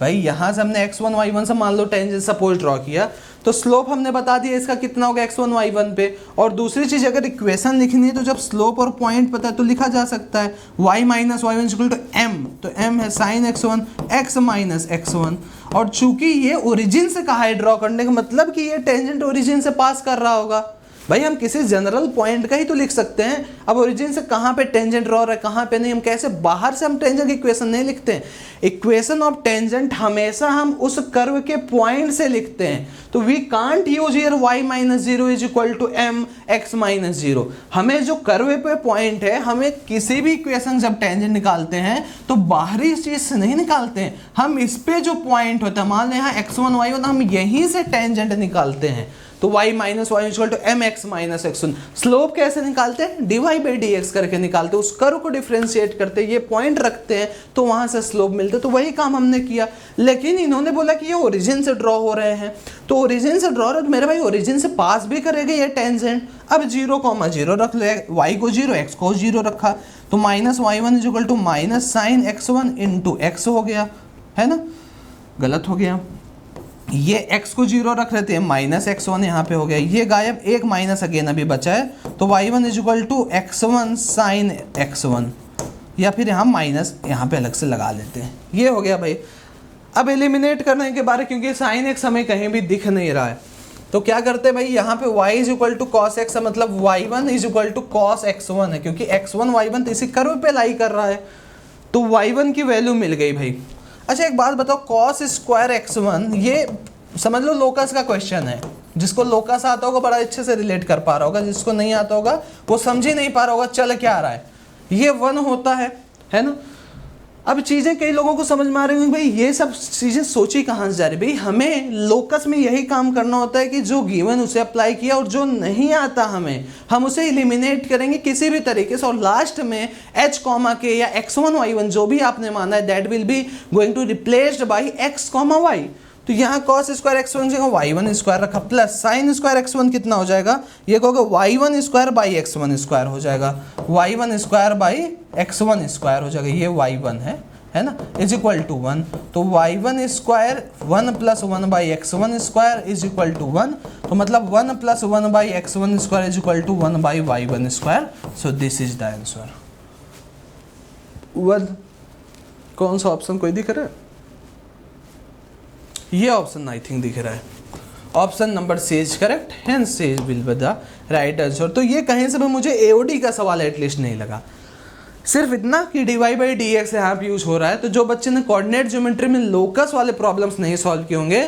भाई, यहाँ से हमने x1 y1 से मान लो टेंजेंट सपोज ड्रॉ किया, तो स्लोप हमने बता दिया इसका कितना होगा x1 y1 पे। और दूसरी चीज़ अगर इक्वेशन लिखनी है तो जब स्लोप और पॉइंट पता है तो लिखा जा सकता है y minus y1 equal to m, तो m है sin x1 x minus x1। और चूंकि ये ओरिजिन से कहा है ड्रॉ करने का, मतलब कि ये टेंजेंट ओरिजिन से पास कर रहा होगा। भाई हम किसी जनरल पॉइंट का ही तो लिख सकते हैं, अब ओरिजिन से कहाँ पे टेंजेंट ड्रॉ है कहाँ पे नहीं, हम कैसे बाहर से हम टेंजेंट की इक्वेशन नहीं लिखते हैं। इक्वेशन ऑफ टेंजेंट हमेशा हम उस कर्व के पॉइंट से लिखते हैं। तो we can't use here y minus 0 is equal to m x minus 0। हमें जो कर्व पे पॉइंट है, हमें किसी भी इक्वेशन जब टेंजेंट निकालते हैं तो बाहरी चीज से नहीं निकालते हैं, हम इस पे जो पॉइंट होता है, मान लें यहाँ x1 y1, हम यहीं से टेंजेंट निकालते हैं। तो y minus y equal to m x minus x1। Slope कैसे निकालते हैं, dy/dx करके निकालते हैं, उस कर्व को डिफरेंशिएट करते हैं, ये पॉइंट रखते हैं तो वहां से स्लोप मिलते, तो वही काम हमने किया। लेकिन इन्होंने बोला कि ये ओरिजिन से ड्रॉ हो रहे हैं, तो ओरिजिन से ड्रॉ रहे तो मेरे भाई ओरिजिन से पास भी करेगा ये टेंजेंट। अब 0,0 रख लो, y को 0 x को 0 रखा, तो minus y1 equal to minus sine x1 into x हो गया, है ना। गलत हो गया, ये x को 0 रख लेते हैं, माइनस x1 यहाँ पे हो गया, ये गायब, एक माइनस अगेन अभी बचा है, तो y1 is equal to x1 sign x1, या फिर यहाँ माइनस यहाँ पे अलग से लगा लेते हैं। ये हो गया भाई। अब एलिमिनेट करने के बारे, क्योंकि साइन x हमें कहीं भी दिख नहीं रहा है, तो क्या करते हैं भाई, यहाँ पे y is equal to cos x, मतलब y1 is equal to cos x1 है, क्योंकि x1 y1 तो इसी कर्व पे लाई कर रहा है, तो y1 की वैल्यू मिल गई भाई। अच्छा एक बात बताओ, कॉस स्क्वायर x1 ये समझ लो लोकस का क्वेश्चन है, जिसको लोकस आता होगा बड़ा अच्छे से रिलेट कर पा रहा होगा, जिसको नहीं आता होगा वो समझ ही नहीं पा रहा होगा चल क्या रहा है। ये 1 होता है ना। अब चीज़ें कई लोगों को समझ में आ रही होंगी, भाई ये सब चीज़ें सोची कहाँ से जा रही, भाई हमें लोकस में यही काम करना होता है कि जो गिवन उसे अप्लाई किया और जो नहीं आता हमें हम उसे एलिमिनेट करेंगे किसी भी तरीके से, और लास्ट में h कॉमा के या x1 y1 जो भी आपने माना है that will be going to replaced by x comma y। तो यहाँ कॉस स्क्वायर x1 जगह y1 स्क्वायर रखा, प्लस साइन स्क्वायर x1 कितना हो जाएगा, ये कहोगे y1 square by x1 square हो जाएगा, y1 square by x1 square हो जाएगा, ये y1 है ना, इज इक्वल टू 1। तो y1 square 1 plus 1 by x1 square is equal to 1, तो मतलब 1 plus 1 by x1 square is equal to 1 by y1 square. So this is the answer 1। कौन सा ऑप्शन कोई दिख रहा है? ये ऑप्शन आई थिंक दिख रहा है, option number C is correct, hence C will be the right answer. तो ये कहीं से भी मुझे एओडी का सवाल एटलीस्ट नहीं लगा, सिर्फ इतना कि dy बाई डी एक्स यहाँ पे यूज हो रहा है। तो जो बच्चे ने कोऑर्डिनेट ज्योमेट्री में लोकस वाले प्रॉब्लम्स नहीं सॉल्व किए होंगे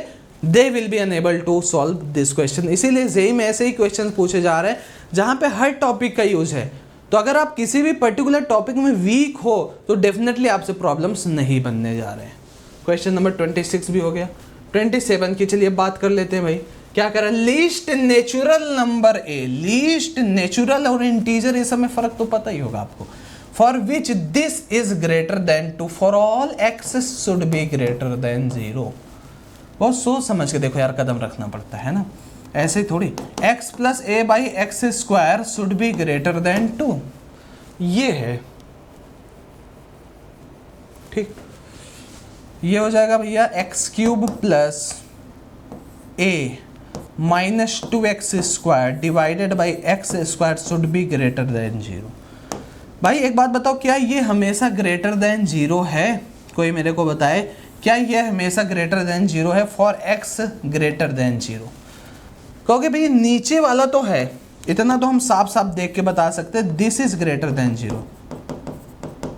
they will be unable to solve this question. इसीलिए जेई में ऐसे ही क्वेश्चन पूछे जा रहे हैं जहाँ पे हर टॉपिक का यूज है। तो अगर आप किसी भी पर्टिकुलर टॉपिक में वीक हो तो डेफिनेटली आपसे प्रॉब्लम्स नहीं बनने जा रहे हैं। क्वेश्चन नंबर 26 भी हो गया। 27 की चलिए बात कर लेते हैं भाई। क्या करें, least natural number A, least natural और इंटीजर ये सब में फर्क तो पता ही होगा आपको। For which this is greater then 2 for all x should be greater than 0। बहुत सोच समझ के देखो यार, कदम रखना पड़ता है ना, ऐसे ही थोड़ी। x plus A by x square should be greater than 2, ये है ठीक। ये हो जाएगा भैया x cube plus A minus 2x square divided by x square should be greater than 0। भाई एक बात बताओ, क्या ये हमेशा ग्रेटर देन 0 है? कोई मेरे को बताए, क्या ये हमेशा ग्रेटर देन 0 है फॉर x ग्रेटर देन 0? कहोगे भाई नीचे वाला तो है, इतना तो हम साफ साफ देख के बता सकते हैं, this is greater than 0,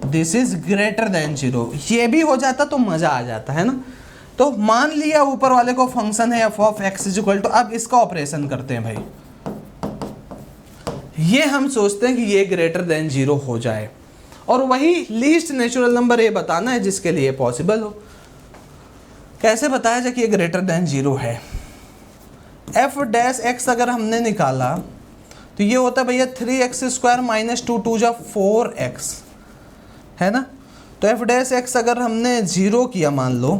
this is greater than 0। ये भी हो जाता तो मजा आ जाता है ना। तो मान लिया ऊपर वाले को फंक्शन है f of x is equal to, अब इसका ऑपरेशन करते हैं भाई। ये हम सोचते हैं कि ये ग्रेटर देन 0 हो जाए, और वही लीस्ट नेचुरल नंबर ये बताना है जिसके लिए पॉसिबल हो। कैसे बताया जाए कि ये ग्रेटर देन 0 है? एफ डैश एक्स अगर हमने निकाला तो ये होता है भैया 3x स्क्वायर माइनस 2 2 जा 4x है ना। तो एफ डैश एक्स अगर हमने 0 किया मान लो,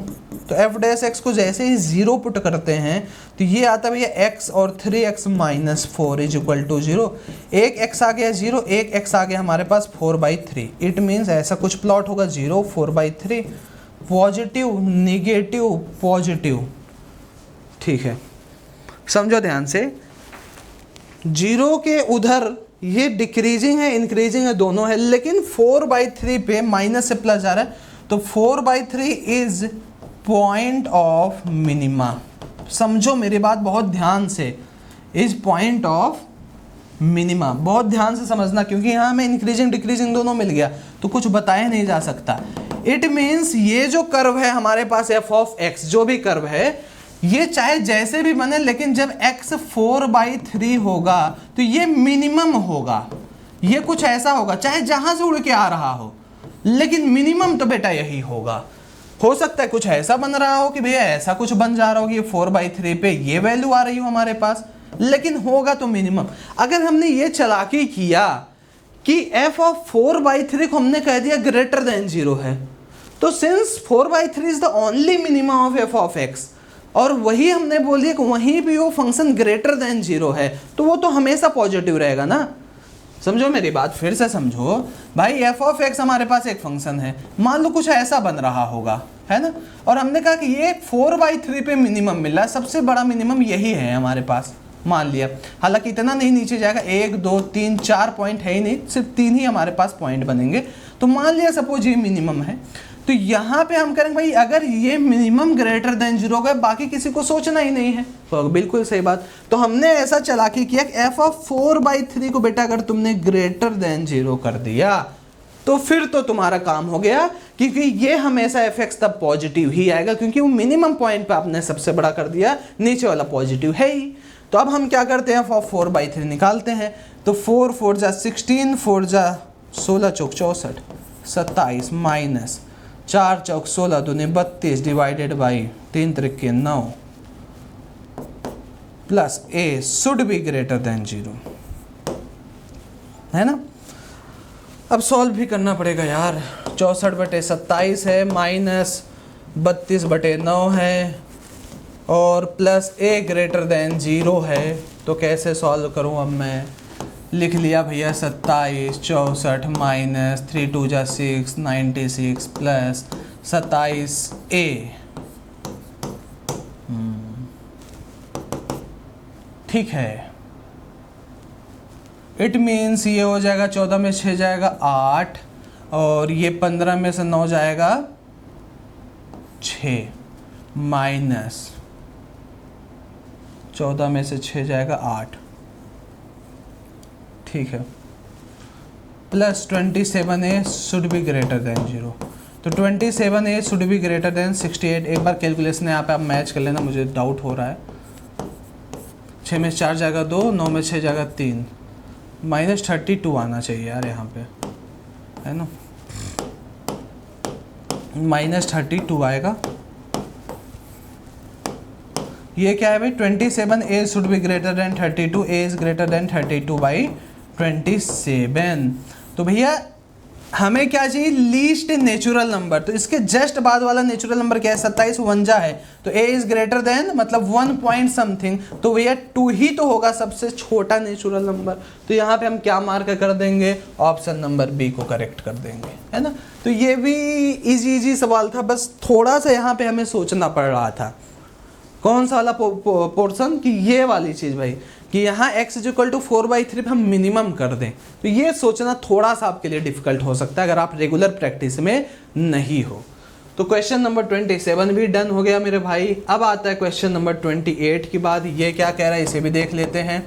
तो एफ डैश एक्स को जैसे ही 0 पुट करते हैं तो ये आता है भैया x और 3x minus 4 is equal to 0। एक x आ गया 0, एक x आ गया हमारे पास 4/3। इट मीन्स ऐसा कुछ प्लॉट होगा 0 4/3, पॉजिटिव निगेटिव पॉजिटिव, ठीक है। समझो ध्यान से, 0 के उधर ये डिक्रीजिंग है इंक्रीजिंग है दोनों है, लेकिन 4/3 पे माइनस से प्लस जा रहा है, तो 4/3 इज पॉइंट ऑफ मिनिमा। समझो मेरी बात बहुत ध्यान से, इज पॉइंट ऑफ मिनिमा, बहुत ध्यान से समझना, क्योंकि यहाँ हमें इंक्रीजिंग डिक्रीजिंग दोनों मिल गया तो कुछ बताया नहीं जा सकता। इट मीन्स ये जो कर्व है हमारे पास एफ ऑफ एक्स, जो भी कर्व है ये चाहे जैसे भी बने, लेकिन जब x 4/3 होगा तो ये मिनिमम होगा। ये कुछ ऐसा होगा, चाहे जहां से उड़ के आ रहा हो, लेकिन मिनिमम तो बेटा यही होगा। हो सकता है कुछ ऐसा बन रहा हो कि भैया ऐसा कुछ बन जा रहा हो कि ये 4/3 पे ये वैल्यू आ रही हो हमारे पास, लेकिन होगा तो मिनिमम। अगर हमने ये चालाकी किया कि f ऑफ 4/3 को हमने कह दिया ग्रेटर देन 0 है, तो since 4/3 is the only minimum of f of x, और वही हमने बोल दिया कि वहीं भी वो फंक्शन ग्रेटर देन 0 है, तो वो तो हमेशा पॉजिटिव रहेगा ना। समझो मेरी बात, फिर से समझो भाई, एफ ऑफ एक्स हमारे पास एक फंक्शन है, मान लो कुछ ऐसा बन रहा होगा है ना, और हमने कहा कि ये 4/3 पे मिनिमम मिल रहा है, सबसे बड़ा मिनिमम यही है हमारे पास, मान लिया। हालांकि इतना नहीं नीचे जाएगा, 1 2 3 4 पॉइंट है ही नहीं, सिर्फ 3 ही हमारे पास पॉइंट बनेंगे, तो मान लिया सपोज ये मिनिमम है। तो यहाँ पे हम करेंगे भाई अगर ये मिनिमम ग्रेटर देन 0 होगा, बाकी किसी को सोचना ही नहीं है। तो बिल्कुल सही बात। तो हमने ऐसा चालाकी किया कि f(4/3) को बेटा अगर तुमने ग्रेटर देन 0 कर दिया तो फिर तो तुम्हारा काम हो गया, क्योंकि ये हमेशा fx तब पॉजिटिव ही आएगा, क्योंकि वो मिनिमम पॉइंट पे आपने सबसे बड़ा कर दिया, नीचे वाला पॉजिटिव है ही। तो अब हम क्या करते हैं, f(4/3) निकालते हैं। तो 4 4 जा 16, 4 जा 16 चौक 64, 27 माइनस 4 चौक 16 दूनी 32 divided by 3 त्रिके 9 plus a should be greater than 0, है ना। अब सॉल्व भी करना पड़ेगा यार। 64/27 है माइनस 32/9 है और प्लस a ग्रेटर देन 0 है। तो कैसे सॉल्व करूं अब मैं, लिख लिया भैया 27 64 माइनस 3 2 जा 6 96 प्लस 27 a। ठीक है, इट मीन्स ये हो जाएगा 14 में 6 जाएगा 8 और ये 15 में से 9 जाएगा 6 माइनस 14 में से 6 जाएगा 8, ठीक है, plus 27a should be greater than 0। तो 27a should be greater than 68। एक बार कैलकुलेशन यहाँ पे आप मैच कर लेना, मुझे डाउट हो रहा है। 6 में 4 जाएगा 2, 9 में 6 जाएगा 3, माइनस 32 आना चाहिए यार यहाँ पे, है ना, माइनस 32 आएगा। ये क्या है भाई, 27a should be greater than 32, a is greater then 32/27। तो भैया हमें क्या चाहिए, लीस्ट नेचुरल नंबर। तो इसके जस्ट बाद वाला नेचुरल नंबर क्या है, 27 51 है। तो a इज ग्रेटर देन मतलब 1 पॉइंट समथिंग, तो भैया 2 ही तो होगा सबसे छोटा नेचुरल नंबर। तो यहाँ पे हम क्या मार्क कर देंगे, ऑप्शन नंबर बी को करेक्ट कर देंगे, है ना। तो ये भी इजी सवाल था, बस थोड़ा सा यहाँ पे हमें सोचना पड़ रहा था। कौन सा वाला पोर्शन, कि ये वाली चीज़ भाई, कि यहाँ x = 4/3 हम मिनिमम कर दें। तो ये सोचना थोड़ा सा आपके लिए डिफिकल्ट हो सकता है अगर आप रेगुलर प्रैक्टिस में नहीं हो। तो क्वेश्चन नंबर 27 भी डन हो गया मेरे भाई। अब आता है क्वेश्चन नंबर 28 की बात। ये क्या कह रहा है, इसे भी देख लेते हैं।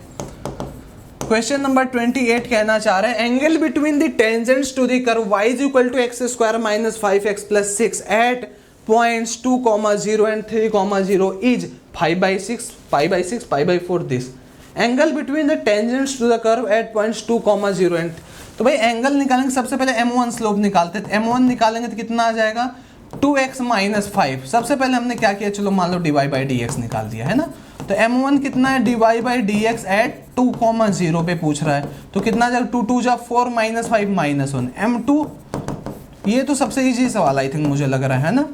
क्वेश्चन नंबर 28 कहना चाह रहा है, angle between the tangents to the curve y = x² - 5x + 6 at points 2, 0 and 3, 0 is 5/6, 5/6, 5/4 this. Angle between the tangents to the curve at points 2, 0 and तो भाई एंगल निकालेंगे, सबसे पहले m1 स्लोप निकालते हैं। m1 निकालेंगे तो कितना आ जाएगा, 2x - 5। सबसे पहले हमने क्या किया, चलो मान लो dy/dx निकाल दिया, है ना। तो m1 कितना है, dy/dx एट 2, 0 पे पूछ रहा है। तो कितना जाएगा, 2 2 जा 4 - 5 - 1 m2। ये तो सबसे इजी सवाल आई थिंक मुझे लग रहा है ना।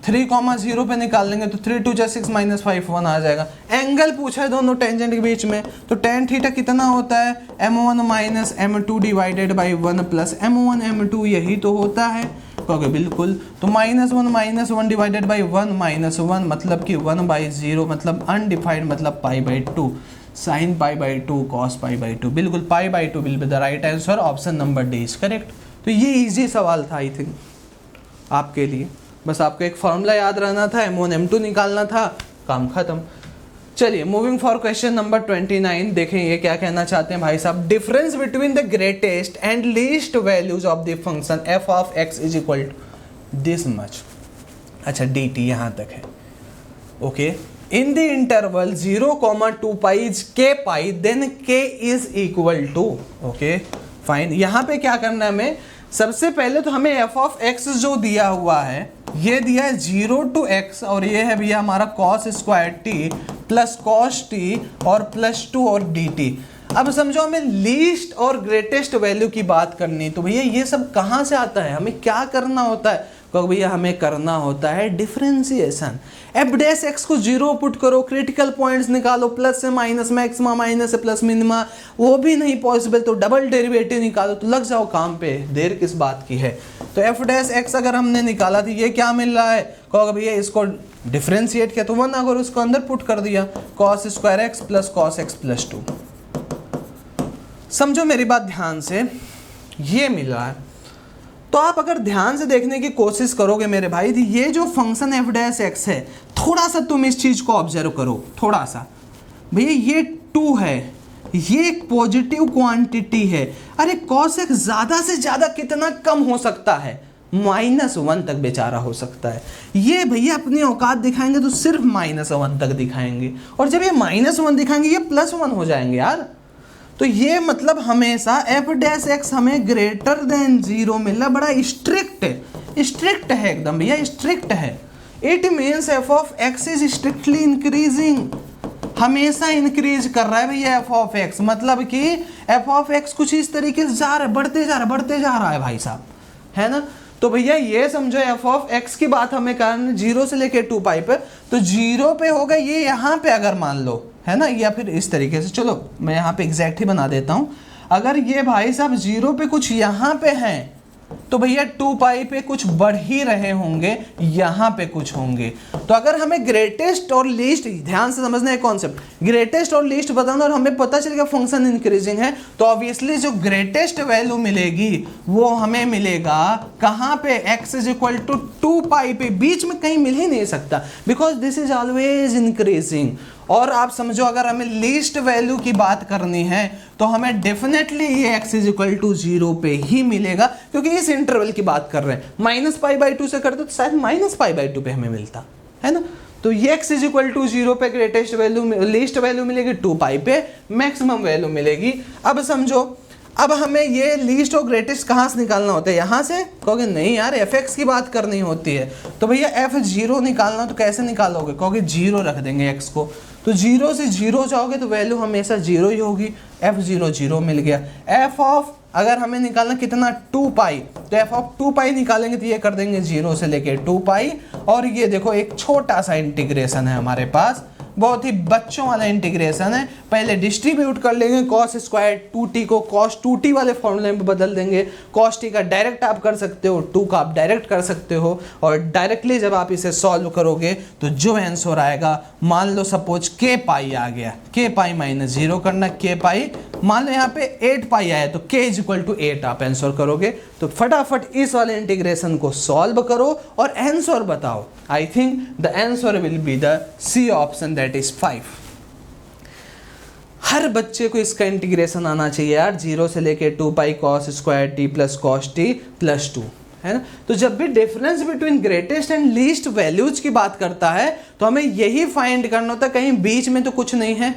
3, 0 पे निकाल लेंगे तो 3 2 जा 6 - 5 1 आ जाएगा। एंगल पूछा है दोनों टेंजेंट के बीच में, तो tan थीटा कितना होता है, m1 - m2 divided by 1 plus m1 m2, यही तो होता है। कहोगे बिल्कुल। तो -1 - 1 डिवाइडेड बाई 1 -1 मतलब कि 1/0 मतलब अनडिफाइंड मतलब π/2, sin π/2 cos π/2, बिल्कुल π/2 will be the right answer. Option number D is correct. तो ये इजी सवाल था आई थिंक आपके लिए। बस आपको एक फॉर्मूला याद रहना था, m1 m2 निकालना था, काम खत्म। चलिए मूविंग फॉर क्वेश्चन नंबर 29। देखें ये क्या कहना चाहते हैं भाई साहब, difference between the greatest and least values of the function f of x is equal to this much. अच्छा dt यहाँ तक है, okay. In the interval 0, 2 pi is k pi, then k is equal to, okay fine. यहाँ पे क्या करना है हमें, सबसे पहले तो हमें f ऑफ x जो दिया हुआ है, ये दिया है 0 to x और ये है भैया हमारा cos² t plus cos t और +2 और dt। अब समझो हमें लीस्ट और ग्रेटेस्ट वैल्यू की बात करनी, तो भैया ये सब कहाँ से आता है, हमें क्या करना होता है, क्योंकि भैया हमें करना होता है डिफरेंशिएशन। f' को 0 पुट करो, क्रिटिकल पॉइंट्स निकालो, प्लस से माइनस, मैक्सिमा माइनस से प्लस मिनिमा, वो भी नहीं पॉसिबल तो डबल डेरिवेटिव निकालो, तो लग जाओ काम पे, देर किस बात की है। तो f' अगर हमने निकाला तो ये क्या मिल रहा है, कहोगे भैया इसको डिफरेंशिएट किया तो 1 अगर उसको अंदर पुट कर दिया, cos² x plus cos x + 2। समझो मेरी बात ध्यान से, ये मिला है तो आप अगर ध्यान से देखने की कोशिश करोगे मेरे भाई, ये जो फंक्शन एफ डैश एक्स है, थोड़ा सा तुम इस चीज को ऑब्जर्व करो, थोड़ा सा भैया, ये 2 है, ये एक पॉजिटिव क्वांटिटी है। अरे कॉस एक्स ज्यादा से ज्यादा कितना कम हो सकता है, -1 तक बेचारा हो सकता है। ये भैया अपनी औकात दिखाएंगे तो सिर्फ -1 तक दिखाएंगे, और जब ये -1 दिखाएंगे ये +1 हो जाएंगे यार। तो ये मतलब हमेशा एफ डैश एक्स हमें ग्रेटर देन 0 मिलना, बड़ा स्ट्रिक्ट है एकदम भैया, स्ट्रिक्ट है। It means F of x is strictly increasing, हमेशा इंक्रीज कर रहा है भैया एफ ऑफ एक्स, मतलब कि एफ ऑफ एक्स कुछ इस तरीके से जा रहा है, बढ़ते जा रहा है भाई साहब, है ना। तो भैया ये समझो एफ ऑफ एक्स की बात हमें करनी 0 से लेके 2 पाई पे, तो 0 पे होगा ये यहाँ पे, अगर मान लो, है ना, या फिर इस तरीके से, चलो मैं यहाँ पे एग्जैक्ट ही बना देता हूँ। अगर ये भाई साहब 0 पे कुछ यहाँ पे हैं, तो भैया 2 पाई पे कुछ बढ़ ही रहे होंगे, यहाँ पे कुछ होंगे। तो अगर हमें ग्रेटेस्ट और लीस्ट, ध्यान से समझना है कॉन्सेप्ट, ग्रेटेस्ट और लीस्ट बताना और हमें पता चलेगा फंक्शन इंक्रीजिंग है, तो ऑब्वियसली जो ग्रेटेस्ट वैल्यू मिलेगी वो हमें मिलेगा कहाँ पे, x इज इक्वल टू 2 पाई पे, बीच में कहीं मिल ही नहीं सकता, because this is always increasing. और आप समझो अगर हमें लीस्ट वैल्यू की बात करनी है तो हमें डेफिनेटली ये x इज इक्वल टू 0 पे ही मिलेगा, क्योंकि इस इंटरवल की बात कर रहे हैं। -π/2 से करते तो शायद -π/2 पे हमें मिलता, है ना। तो ये x इज इक्वल टू 0 पे ग्रेटेस्ट वैल्यू, लीस्ट वैल्यू मिलेगी 2 पाई पे, मैक्सिमम वैल्यू मिलेगी। अब समझो, अब हमें ये लीस्ट और ग्रेटेस्ट कहाँ से निकालना होता है, यहाँ से कहोगे नहीं यार f(x) की बात करनी होती है, तो भैया f(0) निकालना, तो कैसे निकालोगे, कहोगे 0 रख देंगे x को, तो 0 से 0 जाओगे तो वैल्यू हमेशा 0 ही होगी, f(0) 0 मिल गया। f ऑफ अगर हमें निकालना कितना 2 पाई, तो f ऑफ 2 पाई निकालेंगे तो ये कर देंगे 0 से लेके 2 पाई, और ये देखो एक छोटा सा इंटीग्रेशन है हमारे पास, बहुत ही बच्चों वाला इंटीग्रेशन है। पहले डिस्ट्रीब्यूट कर लेंगे cos स्क्वायर 2t को cos 2t वाले फॉर्मूले में बदल देंगे, cos t का डायरेक्ट आप कर सकते हो, 2 का आप डायरेक्ट कर सकते हो, और डायरेक्टली जब आप इसे सॉल्व करोगे तो जो आंसर आएगा, मान लो सपोज k पाई आ गया, k पाई -0 करना, k पाई मान लो यहाँ पे 8 पाई आया, तो k इज इक्वल टू 8 आप आंसर करोगे। तो फटाफट इस वाले इंटीग्रेशन को सॉल्व करो और आंसर बताओ। I think the answer will be the C option, that is 5। हर बच्चे को इसका इंटीग्रेशन आना चाहिए यार, 0 से लेके 2 पाई cos square t plus cos t plus 2, है ना। तो जब भी difference between greatest and least values की बात करता है तो हमें यही फाइंड करना होता है, कहीं बीच में तो कुछ नहीं है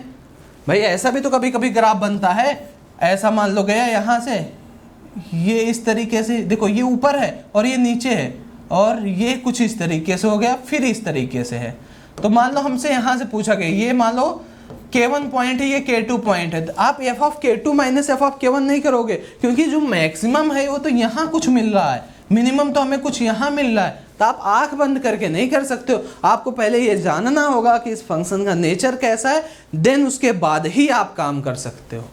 भाई। ऐसा भी तो कभी कभी ग्राफ बनता है, ऐसा मान लो गया यहाँ से, ये इस तरीके से, देखो ये ऊपर है और ये नीचे है, और ये कुछ इस तरीके से हो गया, फिर इस तरीके से है। तो मान लो हमसे यहाँ से पूछा गया, ये मान लो k1 पॉइंट है, ये k2 पॉइंट है, तो आप f of k2 minus f of k1 नहीं करोगे, क्योंकि जो मैक्सिमम है वो तो यहाँ कुछ मिल रहा है, मिनिमम तो हमें कुछ यहाँ मिल रहा है। तो आप आंख बंद करके नहीं कर सकते हो, आपको पहले ये जानना होगा कि इस फंक्शन का नेचर कैसा है, देन उसके बाद ही आप काम कर सकते हो।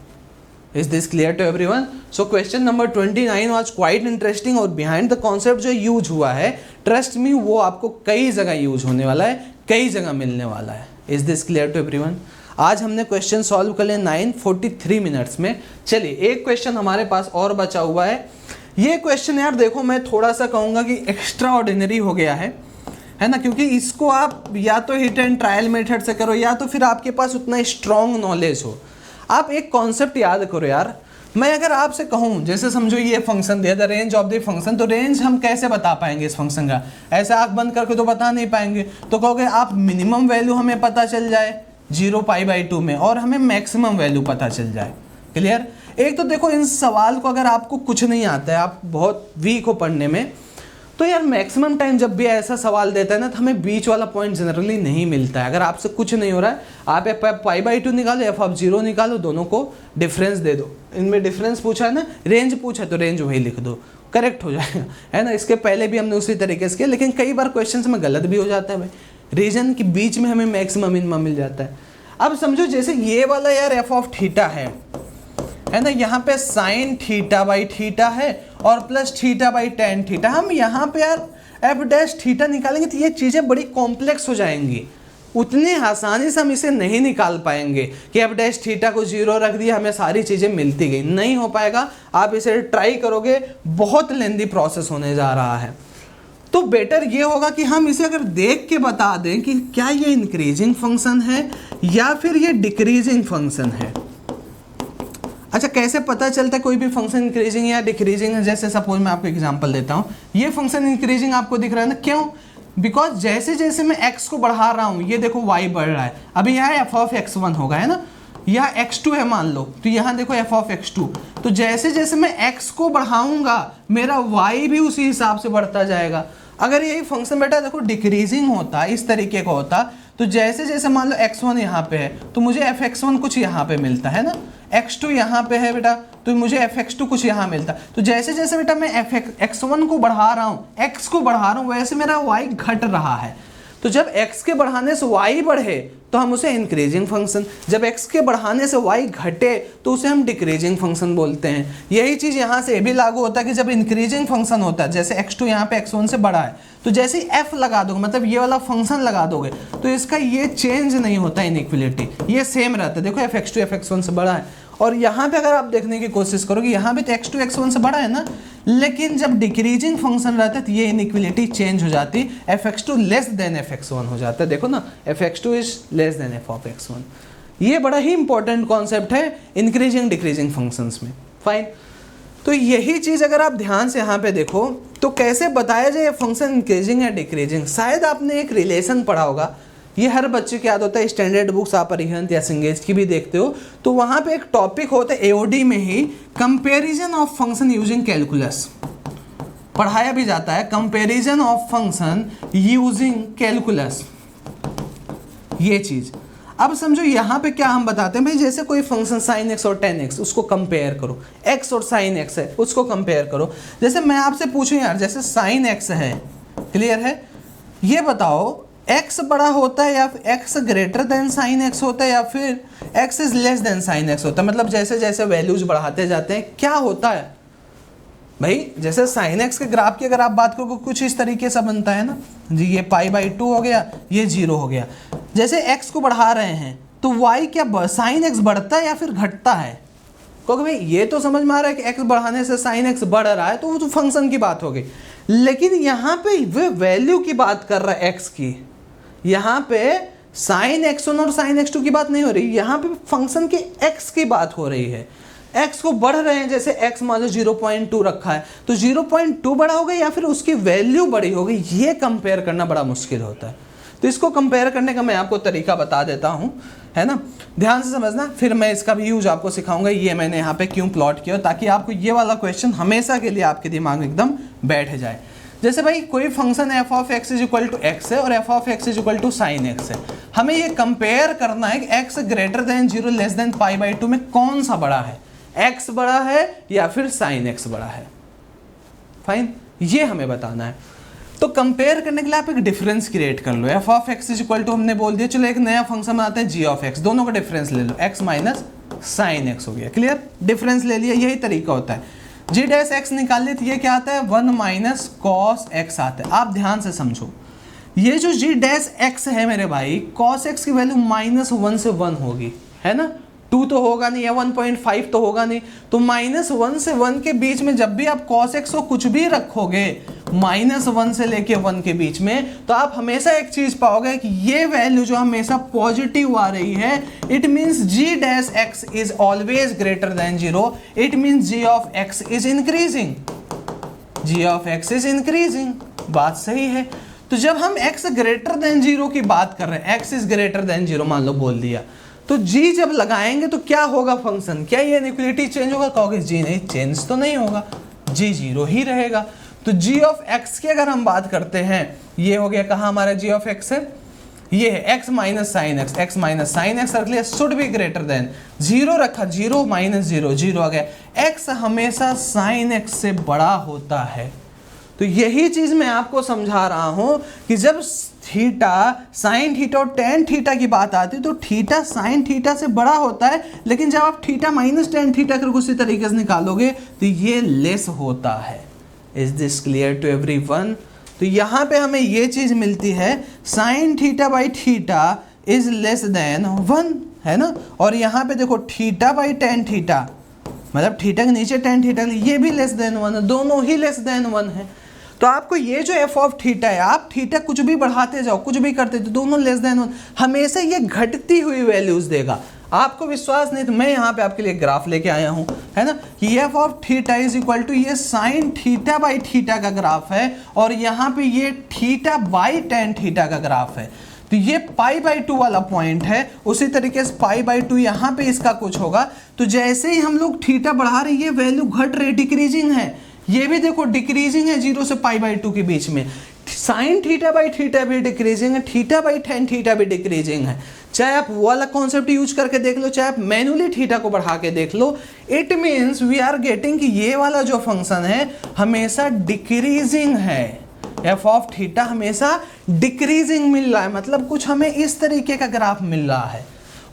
Is this clear to everyone? So question number 29 was quite interesting, और बिहाइंड द कॉन्सेप्ट जो यूज हुआ है, ट्रस्ट मी वो आपको कई जगह यूज होने वाला है, कई जगह मिलने वाला है। Is this clear to everyone? आज हमने क्वेश्चन सॉल्व कर लिए 9:43 मिनट्स में। चलिए एक क्वेश्चन हमारे पास और बचा हुआ है। ये क्वेश्चन यार देखो, मैं थोड़ा सा कहूँगा कि एक्स्ट्रा ऑर्डिनरी हो गया है ना, क्योंकि इसको आप या तो हिट एंड ट्रायल मेथड से करो, या तो फिर आपके पास उतना स्ट्रॉन्ग नॉलेज हो। आप एक कॉन्सेप्ट याद करो यार, मैं अगर आपसे कहूँ, जैसे समझो ये फंक्शन दिया, the range of the function, तो रेंज हम कैसे बता पाएंगे इस फंक्शन का? ऐसे आंख बंद करके तो बता नहीं पाएंगे। तो कहोगे आप मिनिमम वैल्यू हमें पता चल जाए 0 π/2 में, और हमें मैक्सिमम वैल्यू पता चल जाए। क्लियर? एक तो देखो, इन सवाल को अगर आपको कुछ नहीं आता है, आप बहुत वीक हो पढ़ने में, तो यार मैक्सिमम टाइम जब भी ऐसा सवाल देता है ना, तो हमें बीच वाला पॉइंट जनरली नहीं मिलता है। अगर आपसे कुछ नहीं हो रहा है, आप π/2 निकालो, f ऑफ 0 निकालो, दोनों को डिफरेंस दे दो। इनमें डिफरेंस पूछा है ना, रेंज पूछा है तो रेंज वही लिख दो, करेक्ट हो जाएगा, है ना। इसके पहले भी हमने उसी तरीके से किया, लेकिन कई बार क्वेश्चन में गलत भी हो जाता है भाई, रीजन के बीच में हमें मैक्सिमम मिनिमम मिल जाता है। अब समझो जैसे ये वाला यार f ऑफ थीटा है ना, यहाँ पे sin θ/θ है और प्लस θ/tan θ। हम यहाँ पे यार f डैश थीटा निकालेंगे तो ये चीज़ें बड़ी कॉम्प्लेक्स हो जाएंगी, उतनी आसानी से हम इसे नहीं निकाल पाएंगे कि एफ डैश थीटा को 0 रख दिया हमें सारी चीज़ें मिलती गई, नहीं हो पाएगा। आप इसे ट्राई करोगे, बहुत लेंदी प्रोसेस होने जा रहा है। तो बेटर ये होगा कि हम इसे अगर देख के बता दें कि क्या ये इंक्रीजिंग फंक्शन है या फिर ये डिक्रीजिंग फंक्शन है। अच्छा, कैसे पता चलता है कोई भी फंक्शन इंक्रीजिंग या डिक्रीजिंग है? जैसे सपोज मैं आपको एग्जांपल देता हूँ, ये फंक्शन इंक्रीजिंग आपको दिख रहा है ना, क्यों? बिकॉज जैसे जैसे मैं x को बढ़ा रहा हूँ, ये देखो y बढ़ रहा है। अभी यहाँ एफ ऑफ x1 होगा, है ना, यह x2 है मान लो, तो यहाँ देखो एफ ऑफ x2। तो जैसे जैसे मैं x को बढ़ाऊंगा मेरा y भी उसी हिसाब से बढ़ता जाएगा। अगर यही फंक्शन बेटा देखो डिक्रीजिंग होता, इस तरीके का होता, तो जैसे जैसे मान लो x1 यहाँ पे है तो मुझे fx1 कुछ यहाँ पे मिलता है ना, x2 यहाँ पे है बेटा तो मुझे fx2 कुछ यहाँ मिलता। तो जैसे जैसे बेटा मैं x1 को बढ़ा रहा हूँ, x को बढ़ा रहा हूँ, वैसे मेरा y घट रहा है। तो जब x के बढ़ाने से y बढ़े तो हम उसे इंक्रीजिंग फंक्शन, जब x के बढ़ाने से y घटे तो उसे हम डिक्रीजिंग फंक्शन बोलते हैं। यही चीज़ यहाँ से भी लागू होता है कि जब इंक्रीजिंग फंक्शन होता है, जैसे x2 यहाँ पे x1 से बड़ा है, तो जैसे ही f लगा दोगे, मतलब ये वाला फंक्शन लगा दोगे, तो इसका ये चेंज नहीं होता, इनइक्वलिटी ये सेम रहता है। देखो fx2 fx1 से बड़ा है, और यहाँ पे अगर आप देखने की कोशिश करोगे, यहाँ पे तो x2 x1 से बड़ा है ना, लेकिन जब डिक्रीजिंग फंक्शन रहता है तो ये इनइक्वलिटी चेंज हो जाती, fx2 लेस देन fx1 हो जाता है। देखो ना, fx2 is less then f of x1। ये बड़ा ही इंपॉर्टेंट कॉन्सेप्ट है इंक्रीजिंग डिक्रीजिंग फंक्शंस में। फाइन, तो यही चीज़ अगर आप ध्यान से यहाँ पे देखो तो कैसे बताया जाए फंक्शन इंक्रीजिंग या डिक्रीजिंग। शायद आपने एक रिलेशन पढ़ा होगा, ये हर बच्चे को याद होता है, स्टैंडर्ड बुक्स आप अरिहंत या सिंगेज की भी देखते हो, तो वहाँ पे एक टॉपिक होता है एओडी में ही, comparison of function using calculus, पढ़ाया भी जाता है comparison of function using calculus, ये चीज़। अब समझो यहाँ पे क्या हम बताते हैं भाई, जैसे कोई फंक्शन sin x और tan x, उसको कंपेयर करो, x और sin x है उसको कंपेयर करो। जैसे मैं आपसे पूछूं यार, जैसे sin x है, क्लियर है, ये बताओ x बड़ा होता है या x greater then sin x होता है या फिर x is less then sin x होता है? मतलब जैसे जैसे वैल्यूज बढ़ाते जाते हैं क्या होता है भाई? जैसे sin x के ग्राफ की अगर आप बात करो कुछ इस तरीके से बनता है ना जी, ये π/2 हो गया, ये 0 हो गया। जैसे x को बढ़ा रहे हैं तो y क्या sin x बढ़ता है या फिर घटता है? क्योंकि भाई ये तो समझ में आ रहा है कि x बढ़ाने से sin x बढ़ रहा है, तो वो तो फंक्शन की बात हो गई। लेकिन यहाँ पे वे वैल्यू की बात कर रहा है x की, यहाँ पे sin x1 और sin x2 की बात नहीं हो रही, यहाँ पे फंक्शन के x की बात हो रही है। x को बढ़ रहे हैं, जैसे x मान लो 0.2 रखा है, तो 0.2 बड़ा हो गया या फिर उसकी वैल्यू बड़ी हो गई, ये कंपेयर करना बड़ा मुश्किल होता है। तो इसको कंपेयर करने का मैं आपको तरीका बता देता हूँ, है ना, ध्यान से समझना, फिर मैं इसका भी यूज आपको सिखाऊंगा। ये मैंने यहाँ पे क्यों प्लॉट किया, ताकि आपको ये वाला क्वेश्चन हमेशा के लिए आपके दिमाग में एकदम बैठ जाए। जैसे भाई कोई function f of x is equal to x है और f of x is equal to sine x है, हमें ये कंपेयर करना है कि x greater than 0 less than π/2 में कौन सा बड़ा है, x बड़ा है या फिर साइन x बड़ा है। फाइन, ये हमें बताना है। तो कंपेयर करने के लिए आप एक डिफरेंस क्रिएट कर लो, f of x is equal to हमने बोल दिया, चलो एक नया फंक्शन बनाते हैं g ऑफ x, दोनों का डिफरेंस ले लो, x माइनस साइन x हो गया, क्लियर, डिफरेंस ले लिया, यही तरीका होता है। g डैश x निकाल ली तो ये क्या आता है, 1 माइनस कॉस x आता है। आप ध्यान से समझो, ये जो g डैश x है मेरे भाई, cos x की वैल्यू -1 से 1 होगी, है ना, 2 तो होगा नहीं या 1.5 तो होगा नहीं, तो -1 से 1 के बीच में जब भी आप cos x को कुछ भी रखोगे -1 से लेके 1 के बीच में, तो आप हमेशा एक चीज पाओगे कि ये वैल्यू जो हमेशा पॉजिटिव आ रही है, it means g dash x is always greater than 0, it means g of x is increasing, g of x is increasing. बात सही है। तो जब हम x ग्रेटर देन 0 की बात कर रहे हैं, x इज ग्रेटर देन 0 मान लो बोल दिया, तो g जब लगाएंगे तो क्या होगा फंक्शन, क्या ये इनइक्वालिटी चेंज होगा? कहोगे जी नहीं, चेंज तो नहीं होगा, g 0 ही रहेगा। तो g ऑफ x की अगर हम बात करते हैं, ये हो गया कहाँ हमारा g ऑफ x है, ये है x minus sine x, x minus sine x रख लिया, शुड बी ग्रेटर देन 0 रखा, 0 माइनस 0, 0 आ गया, x हमेशा साइन x से बड़ा होता है। तो यही चीज मैं आपको समझा रहा हूं कि जब थीटा साइन थीटा और टेन थीटा की बात आती है तो थीटा साइन थीटा से बड़ा होता है, लेकिन जब आप थीटा माइनस टेन थीटा करके उसी तरीके से निकालोगे तो ये लेस होता है। Is this clear to everyone? तो यहाँ पे हमें ये चीज़ मिलती है sine theta by theta is less than 1, है ना। और यहाँ पे देखो थीटा बाई टेन थीटा, मतलब थीटा के नीचे टेन थीटा, ये भी लेस देन 1 है, दोनों ही लेस देन 1 है। तो आपको ये जो एफ ऑफ थीटा है, आप थीटा कुछ भी बढ़ाते जाओ, कुछ भी करते तो दोनों लेस देन 1, हमेशा ये घटती हुई वैल्यूज देगा। आपको विश्वास नहीं तो मैं यहाँ पे आपके लिए ग्राफ लेके आया हूँ, है ना, कि f of theta is equal to ये साइन थीटा बाई थीटा का ग्राफ है, और यहाँ पे ये थीटा बाई टेन थीटा का ग्राफ है। तो ये पाई बाई 2 वाला पॉइंट है, उसी तरीके से पाई बाई 2 यहाँ पे इसका कुछ होगा। तो जैसे ही हम लोग थीटा बढ़ा रहे हैं ये वैल्यू घट रही, डिक्रीजिंग है, ये भी देखो डिक्रीजिंग है 0 से पाई बाई 2 के बीच में। साइन थीटा बाई थीटा भी डिक्रीजिंग है, थीटा बाई टेन थीटा भी डिक्रीजिंग है। चाहे आप वो वाला कॉन्सेप्ट यूज करके देख लो, चाहे आप मैन्युअली थीटा को बढ़ा के देख लो, it means we are getting कि ये वाला जो फंक्शन है हमेशा डिक्रीजिंग है, एफ ऑफ थीटा हमेशा डिक्रीजिंग मिल रहा है, मतलब कुछ हमें इस तरीके का ग्राफ मिल रहा है।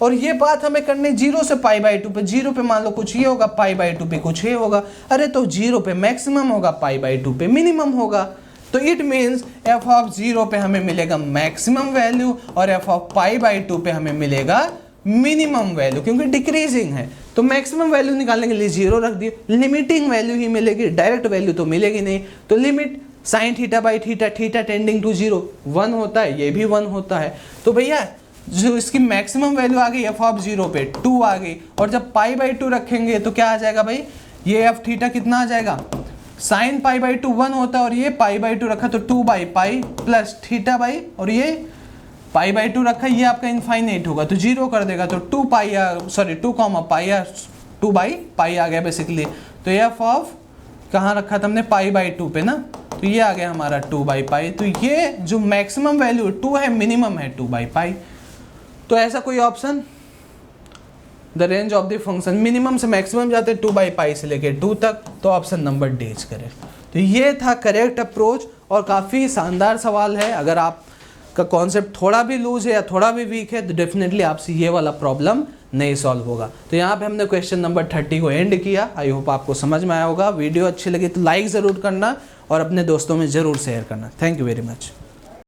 और ये बात हमें करनी 0 से पाई बाई 2 पे, 0 पे मान लो कुछ ये होगा, पाई बाई 2 पे कुछ ये होगा, अरे तो 0 पे मैक्सिमम होगा, पाई बाई 2 पे मिनिमम होगा। तो इट मीन्स एफ ऑफ 0 पे हमें मिलेगा मैक्सिमम वैल्यू और एफ ऑफ पाई बाई 2 पे हमें मिलेगा मिनिमम वैल्यू, क्योंकि डिक्रीजिंग है। तो मैक्सिमम वैल्यू निकालने के लिए 0 रख दिए, लिमिटिंग वैल्यू ही मिलेगी, डायरेक्ट वैल्यू तो मिलेगी नहीं। तो limit sine theta by theta, theta tending to 0 1 होता है, ये भी 1 होता है। तो भैया जो इसकी मैक्सिमम वैल्यू आ गई एफ ऑफ 0 पे 2 आ गई, और जब पाई बाई 2 रखेंगे तो क्या आ जाएगा भाई, ये एफ थीटा कितना आ जाएगा, साइन पाई बाई 2 1 होता है, और ये पाई बाई 2 रखा तो 2 by pi plus theta by, और ये पाई बाई 2 रखा, ये आपका इनफाइनाइट होगा तो 0 कर देगा, तो 2 पाई या सॉरी 2 पाई या 2 बाई पाई आ गया बेसिकली। तो एफ ऑफ कहाँ रखा था हमने, पाई बाई 2 पे ना, तो ये आ गया हमारा 2 बाई पाई। तो ये जो मैक्सिमम वैल्यू 2 है, मिनिमम है 2 बाई पाई। तो ऐसा कोई option, the range of the function minimum से मैक्सिमम जाते हैं 2 बाई पाई से लेके 2 तक, तो ऑप्शन नंबर डी करें। तो ये था करेक्ट अप्रोच, और काफ़ी शानदार सवाल है। अगर आपका कॉन्सेप्ट थोड़ा भी लूज है या थोड़ा भी वीक है तो डेफिनेटली आपसे ये वाला प्रॉब्लम नहीं सॉल्व होगा। तो यहाँ पे हमने क्वेश्चन नंबर 30 को एंड किया। आई होप आपको समझ में आया होगा। वीडियो अच्छी लगी तो लाइक ज़रूर करना और अपने दोस्तों में ज़रूर शेयर करना। Thank you very much.